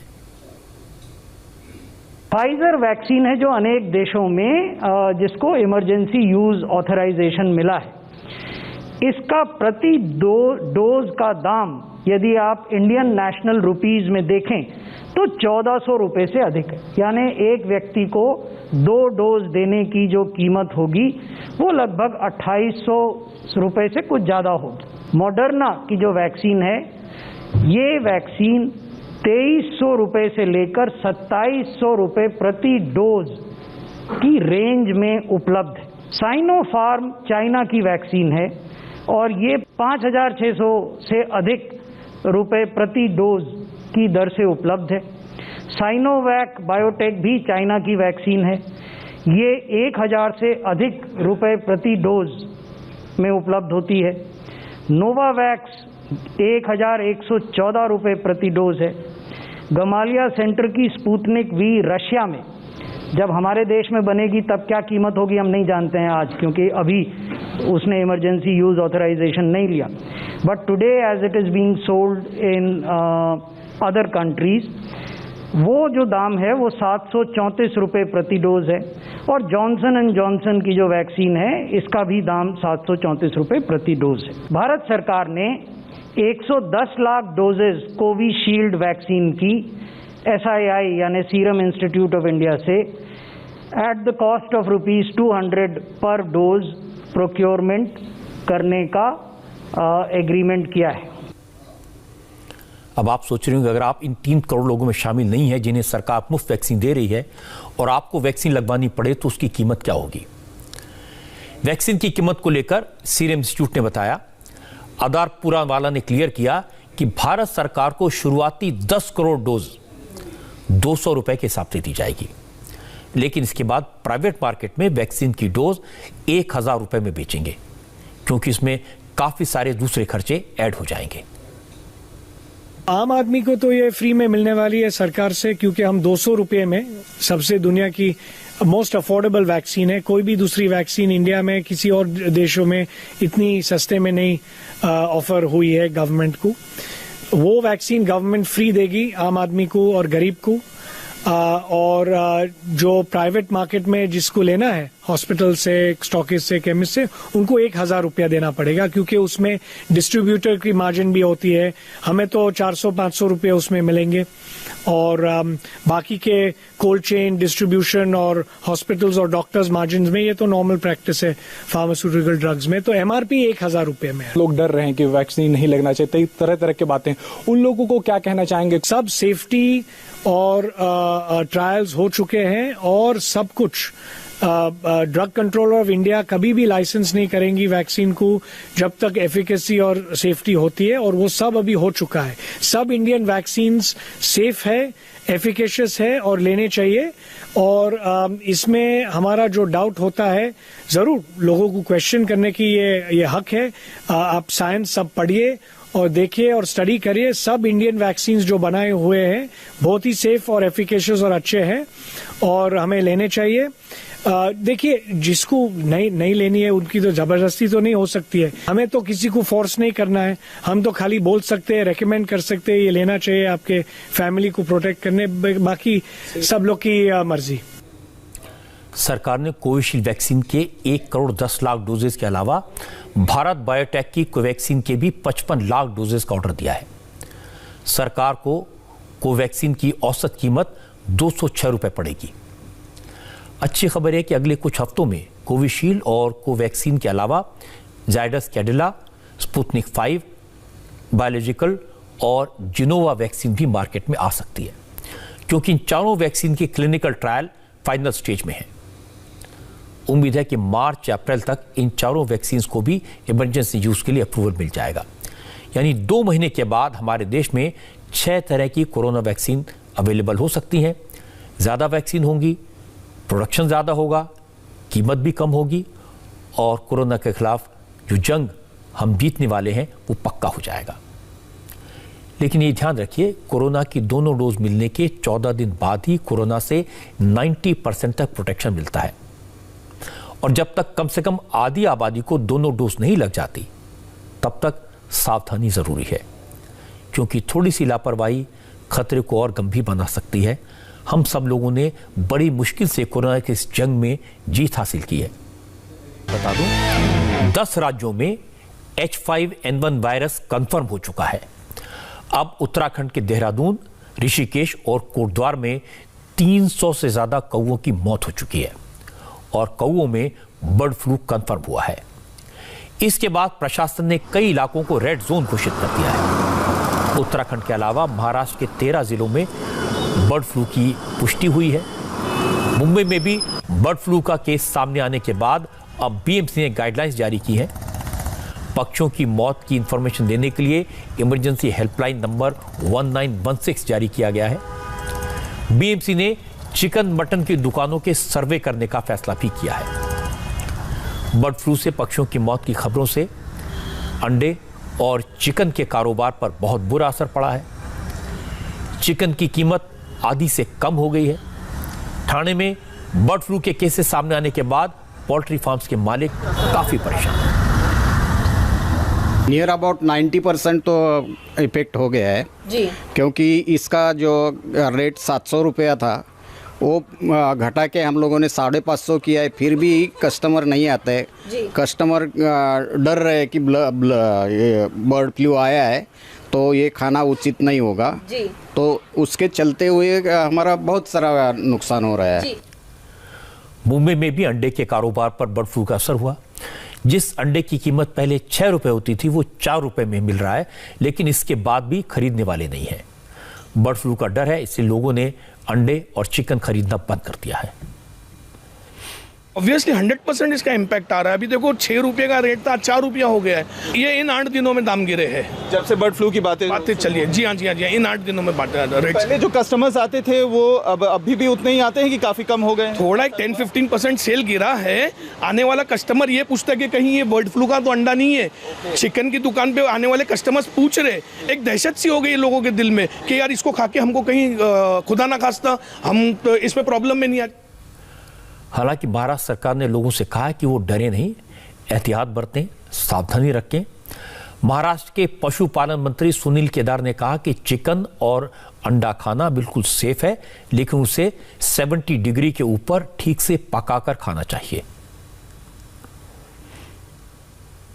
फाइजर वैक्सीन है जो अनेक देशों में जिसको इमरजेंसी यूज ऑथराइजेशन मिला है, इसका प्रति डोज का दाम यदि आप इंडियन नेशनल रुपीज में देखें तो 1400 रुपए से अधिक है। यानी एक व्यक्ति को 2 डोज देने की जो कीमत होगी वो लगभग 2800 रुपए से कुछ ज्यादा होगी। मॉडर्ना की जो वैक्सीन है ये वैक्सीन 2300 रुपए से लेकर 2700 रुपए प्रति डोज की रेंज में उपलब्ध है। साइनोफार्म चाइना की वैक्सीन है और ये 5600 से अधिक रुपए प्रति डोज की दर से उपलब्ध है। साइनोवैक बायोटेक भी चाइना की वैक्सीन है, ये 1000 से अधिक रुपए प्रति डोज में उपलब्ध होती है। नोवावैक्स 1114 रुपए प्रति डोज है। गमालिया सेंटर की स्पुतनिक वी रशिया में जब हमारे देश में बनेगी तब क्या कीमत होगी हम नहीं जानते हैं आज, क्योंकि अभी उसने इमरजेंसी यूज ऑथराइजेशन नहीं लिया। But today as it is being sold in other countries वो जो दाम है वो 734 रुपए प्रति डोज है। और जॉनसन एंड जॉनसन की जो वैक्सीन है इसका भी दाम 734 रुपए प्रति डोज है। भारत सरकार ने 110 लाख डोजेज कोविशील्ड वैक्सीन की SII यानी सीरम इंस्टीट्यूट ऑफ इंडिया से एट द कॉस्ट ऑफ ₹200 पर डोज प्रोक्योरमेंट करने का एग्रीमेंट किया है। अब आप सोच रहे होंगे अगर आप इन 3 करोड़ लोगों में शामिल नहीं है जिन्हें सरकार मुफ्त वैक्सीन दे रही है और आपको वैक्सीन लगवानी पड़े तो उसकी कीमत क्या होगी। वैक्सीन की कीमत को लेकर सीरम इंस्टीट्यूट ने बताया, आधार पूरा वाला ने क्लियर किया कि भारत सरकार को शुरुआती 10 करोड़ डोज 200 रुपए के हिसाब से दी जाएगी, लेकिन इसके बाद प्राइवेट मार्केट में वैक्सीन की डोज 1000 रुपए में बेचेंगे क्योंकि इसमें काफी सारे दूसरे खर्चे ऐड हो जाएंगे। आम आदमी को तो ये फ्री में मिलने वाली है सरकार से, क्योंकि हम 200 रुपये में सबसे दुनिया की मोस्ट अफोर्डेबल वैक्सीन है। कोई भी दूसरी वैक्सीन इंडिया में किसी और देशों में इतनी सस्ते में नहीं ऑफर हुई है गवर्नमेंट को। वो वैक्सीन गवर्नमेंट फ्री देगी आम आदमी को और गरीब को, और जो प्राइवेट मार्केट में जिसको लेना है हॉस्पिटल से, स्टॉकिस्ट से, केमिस्ट से, उनको 1,000 रुपया देना पड़ेगा, क्योंकि उसमें डिस्ट्रीब्यूटर की मार्जिन भी होती है। हमें तो 400-500 रुपये उसमें मिलेंगे, और बाकी के कोल्ड चेन, डिस्ट्रीब्यूशन और हॉस्पिटल्स और डॉक्टर्स मार्जिन में ये तो नॉर्मल प्रैक्टिस है फार्मास्यूटिकल ड्रग्स में। तो MRP 1,000 रुपये में है। लोग डर रहे हैं कि वैक्सीन नहीं लगना चाहिए, तरह तरह की बातें, उन लोगों को क्या कहना चाहेंगे? सब सेफ्टी और ट्रायल्स हो चुके हैं, और सब कुछ ड्रग कंट्रोलर ऑफ इंडिया कभी भी लाइसेंस नहीं करेंगी वैक्सीन को जब तक एफिकेसी और सेफ्टी होती है, और वो सब अभी हो चुका है। सब इंडियन वैक्सीन्स सेफ है, एफिकेशियस है और लेने चाहिए। और इसमें हमारा जो डाउट होता है, जरूर लोगों को क्वेश्चन करने की ये हक है। आप साइंस सब पढ़िए और देखिए और स्टडी करिए। सब इंडियन वैक्सीन्स जो बनाए हुए हैं बहुत ही सेफ और एफिकेशियस और अच्छे हैं, और हमें लेने चाहिए। देखिए, जिसको नहीं लेनी है उनकी तो जबरदस्ती तो नहीं हो सकती है। हमें तो किसी को फोर्स नहीं करना है, हम तो खाली बोल सकते हैं, रेकमेंड कर सकते हैं ये लेना चाहिए आपके फैमिली को प्रोटेक्ट करने, बाकी सब लोग की मर्जी। सरकार ने कोविशील्ड वैक्सीन के 1 करोड़ 10 लाख डोजेज के अलावा भारत बायोटेक की कोवैक्सीन के भी 55 लाख डोजेज का ऑर्डर दिया है। सरकार को कोवैक्सीन की औसत कीमत 206 रुपये पड़ेगी। अच्छी खबर है कि अगले कुछ हफ्तों में कोविशील्ड और कोवैक्सीन के अलावा जायडस कैडिला, स्पुतनिक 5, बायोलॉजिकल और जिनोवा वैक्सीन भी मार्केट में आ सकती है, क्योंकि इन चारों वैक्सीन के क्लिनिकल ट्रायल फाइनल स्टेज में है। उम्मीद है कि मार्च या अप्रैल तक इन चारों वैक्सीन को भी इमरजेंसी यूज के लिए अप्रूवल मिल जाएगा। यानी 2 महीने के बाद हमारे देश में 6 तरह की कोरोना वैक्सीन अवेलेबल हो सकती हैं। ज़्यादा वैक्सीन होंगी, प्रोडक्शन ज़्यादा होगा, कीमत भी कम होगी, और कोरोना के खिलाफ जो जंग हम जीतने वाले हैं वो पक्का हो जाएगा। लेकिन ये ध्यान रखिए, कोरोना की दोनों डोज मिलने के 14 दिन बाद ही कोरोना से 90% तक प्रोटेक्शन मिलता है, और जब तक कम से कम आधी आबादी को दोनों डोज नहीं लग जाती तब तक सावधानी जरूरी है, क्योंकि थोड़ी सी लापरवाही खतरे को और गंभीर बना सकती है। हम सब लोगों ने बड़ी मुश्किल से कोरोना के इस जंग में जीत हासिल की है। बता दूं, 10 राज्यों में H5N1 वायरस कंफर्म हो चुका है। अब उत्तराखंड के देहरादून, ऋषिकेश और कोटद्वार में 300 से ज्यादा कौओं की मौत हो चुकी है, और कौओं में बर्ड फ्लू कंफर्म हुआ है। इसके बाद प्रशासन ने कई इलाकों को रेड जोन घोषित कर दिया है। उत्तराखंड के अलावा महाराष्ट्र के 13 जिलों में बर्ड फ्लू की पुष्टि हुई है। मुंबई में भी बर्ड फ्लू का केस सामने आने के बाद अब BMC ने गाइडलाइंस जारी की है। पक्षियों की मौत की इंफॉर्मेशन देने के लिए इमरजेंसी हेल्पलाइन नंबर 1916 जारी किया गया है। BMC ने चिकन मटन की दुकानों के सर्वे करने का फैसला भी किया है। बर्ड फ्लू से पक्षियों की मौत की खबरों से अंडे और चिकन के कारोबार पर बहुत बुरा असर पड़ा है। चिकन की कीमत आधी से कम हो गई है। ठाणे में बर्ड फ्लू के केसेस सामने आने के बाद पोल्ट्री फार्म्स के मालिक काफी परेशान हैं। नियर अबाउट 90% तो इफेक्ट हो गया है जी, क्योंकि इसका जो रेट 700 रुपया था वो घटा के हम लोगों ने 550 किया है, फिर भी कस्टमर नहीं आते। कस्टमर डर रहे कि बर्ड फ्लू आया है तो ये खाना उचित नहीं होगा जी। तो उसके चलते हुए हमारा बहुत सारा नुकसान हो रहा है। मुंबई में भी अंडे के कारोबार पर बर्ड फ्लू का असर हुआ। जिस अंडे की कीमत पहले 6 रुपए होती थी वो 4 रुपए में मिल रहा है, लेकिन इसके बाद भी खरीदने वाले नहीं है। बर्ड फ्लू का डर है, इसलिए लोगों ने अंडे और चिकन खरीदना बंद कर दिया है। ऑब्वियसली 100% इसका इम्पैक्ट आ रहा है। अभी देखो 6 रुपये का रेट था, 4 रुपया हो गया है। ये इन 8 दिनों में दाम गिरे हैं जब से बर्ड फ्लू की बातें चलिए। जी हाँ, इन 8 दिनों में रेट। पहले जो कस्टमर्स आते थे वो अब अभी भी उतने ही आते हैं कि काफी कम हो गए? थोड़ा 10-15% सेल गिरा है। आने वाला कस्टमर ये पूछता है कि कहीं ये बर्ड फ्लू का तो अंडा नहीं है। चिकन की दुकान पे आने वाले कस्टमर्स पूछ रहे, एक दहशत सी हो गई लोगों के दिल में कि यार इसको खा के हमको कहीं खुदा ना खास्ता हम तो इसमें प्रॉब्लम में नहीं आ। हालांकि महाराष्ट्र सरकार ने लोगों से कहा है कि वो डरे नहीं, एहतियात बरतें, सावधानी रखें। महाराष्ट्र के पशुपालन मंत्री सुनील केदार ने कहा कि चिकन और अंडा खाना बिल्कुल सेफ है, लेकिन उसे 70 डिग्री के ऊपर ठीक से पकाकर खाना चाहिए।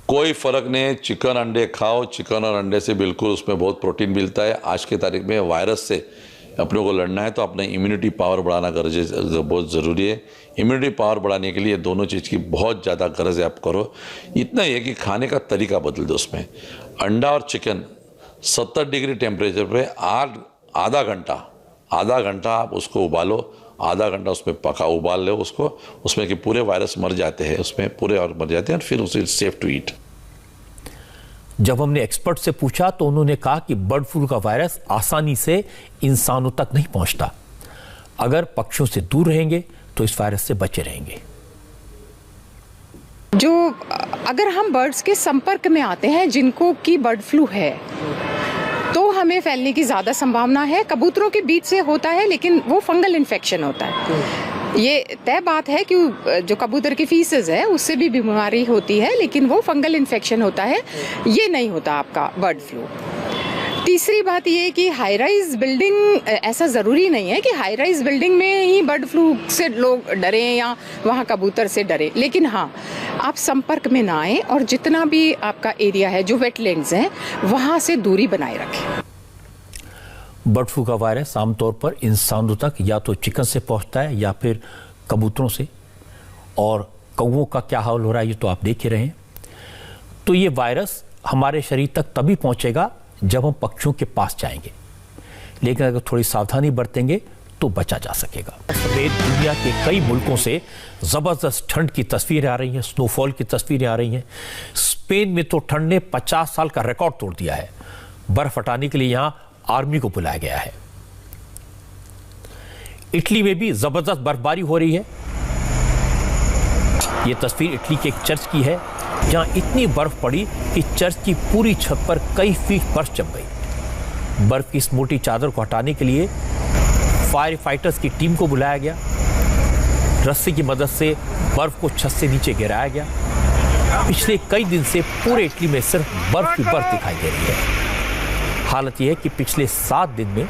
कोई फर्क नहीं, चिकन अंडे खाओ, चिकन और अंडे से बिल्कुल उसमें बहुत प्रोटीन मिलता है। आज के तारीख में वायरस से अपने को लड़ना है तो अपने इम्यूनिटी पावर बढ़ाना बहुत ज़रूरी है। इम्यूनिटी पावर बढ़ाने के लिए दोनों चीज़ की बहुत ज़्यादा गरज है आप करो। इतना ही है कि खाने का तरीका बदल दो। उसमें अंडा और चिकन 70 डिग्री टेम्परेचर पे आधा घंटा आप उसको उबालो, आधा घंटा उसमें उबाल लो उसको, उसमें कि पूरे वायरस मर जाते हैं, उसमें पूरे और मर जाते हैं, और फिर उसे सेफ टू ईट। जब हमने एक्सपर्ट से पूछा तो उन्होंने कहा कि बर्ड फ्लू का वायरस आसानी से इंसानों तक नहीं पहुंचता। अगर पक्षियों से दूर रहेंगे तो इस वायरस से बचे रहेंगे। जो अगर हम बर्ड्स के संपर्क में आते हैं जिनको की बर्ड फ्लू है तो हमें फैलने की ज़्यादा संभावना है। कबूतरों के बीच से होता है लेकिन वो फंगल इन्फेक्शन होता है। ये तय बात है कि जो कबूतर की फीसेस है उससे भी बीमारी होती है, लेकिन वो फंगल इन्फेक्शन होता है, ये नहीं होता आपका बर्ड फ्लू। तीसरी बात ये कि हाई राइज बिल्डिंग, ऐसा ज़रूरी नहीं है कि हाई राइज बिल्डिंग में ही बर्ड फ्लू से लोग डरें या वहाँ कबूतर से डरें, लेकिन हाँ, आप संपर्क में ना आएँ और जितना भी आपका एरिया है, जो वेटलैंड्स हैं, वहाँ से दूरी बनाए रखें। बर्ड फ्लू का वायरस आमतौर पर इंसानों तक या तो चिकन से पहुँचता है या फिर कबूतरों से, और कौवों का क्या हाल हो रहा है ये तो आप देख ही रहे हैं। तो ये वायरस हमारे शरीर तक तभी पहुँचेगा जब हम पक्षियों के पास जाएंगे, लेकिन अगर थोड़ी सावधानी बरतेंगे तो बचा जा सकेगा। समेत दुनिया के कई मुल्कों से जबरदस्त ठंड की तस्वीरें आ रही हैं, स्नोफॉल की तस्वीरें आ रही हैं। स्पेन में तो ठंड ने 50 साल का रिकॉर्ड तोड़ दिया है। बर्फ हटाने के लिए यहां आर्मी को बुलाया गया है। इटली में भी जबरदस्त बर्फबारी हो रही है। यह तस्वीर इटली के एक चर्च की है जहां इतनी बर्फ पड़ी कि चर्च की पूरी छत पर कई फीट बर्फ जम गई। बर्फ की इस मोटी चादर को हटाने के लिए फायर फाइटर्स की टीम को बुलाया गया। रस्सी की मदद से बर्फ को छत से नीचे गिराया गया। पिछले कई दिन से पूरे इटली में सिर्फ बर्फ की बर्फ दिखाई दे रही है। हालत यह है कि पिछले 7 दिन में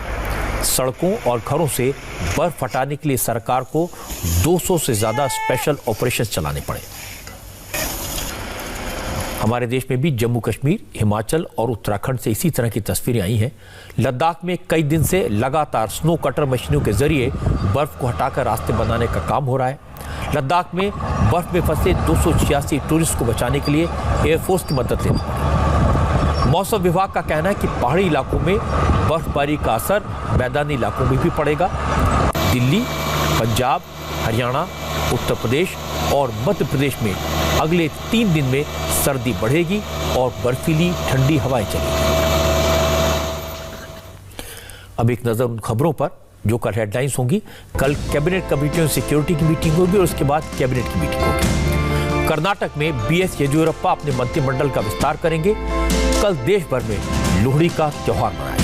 सड़कों और घरों से बर्फ हटाने के लिए सरकार को 200 से ज्यादा स्पेशल ऑपरेशन चलाने पड़े। हमारे देश में भी जम्मू कश्मीर, हिमाचल और उत्तराखंड से इसी तरह की तस्वीरें आई हैं। लद्दाख में कई दिन से लगातार स्नो कटर मशीनों के जरिए बर्फ को हटाकर रास्ते बनाने का काम हो रहा है। लद्दाख में बर्फ में फंसे 286 टूरिस्ट को बचाने के लिए एयरफोर्स की मदद लेनी पड़ी। मौसम विभाग का कहना है कि पहाड़ी इलाकों में बर्फबारी का असर मैदानी इलाकों में भी पड़ेगा। दिल्ली, पंजाब, हरियाणा, उत्तर प्रदेश और मध्य प्रदेश में अगले 3 दिन में सर्दी बढ़ेगी और बर्फीली ठंडी हवाएं चलेंगी। अब एक नजर उन खबरों पर जो कल हेडलाइंस होंगी। कल कैबिनेट कमेटी और सिक्योरिटी की मीटिंग होगी और उसके बाद कैबिनेट की मीटिंग होगी। कर्नाटक में बीएस येदियुरप्पा अपने मंत्रिमंडल का विस्तार करेंगे। कल देश भर में लोहड़ी का त्योहार मनाया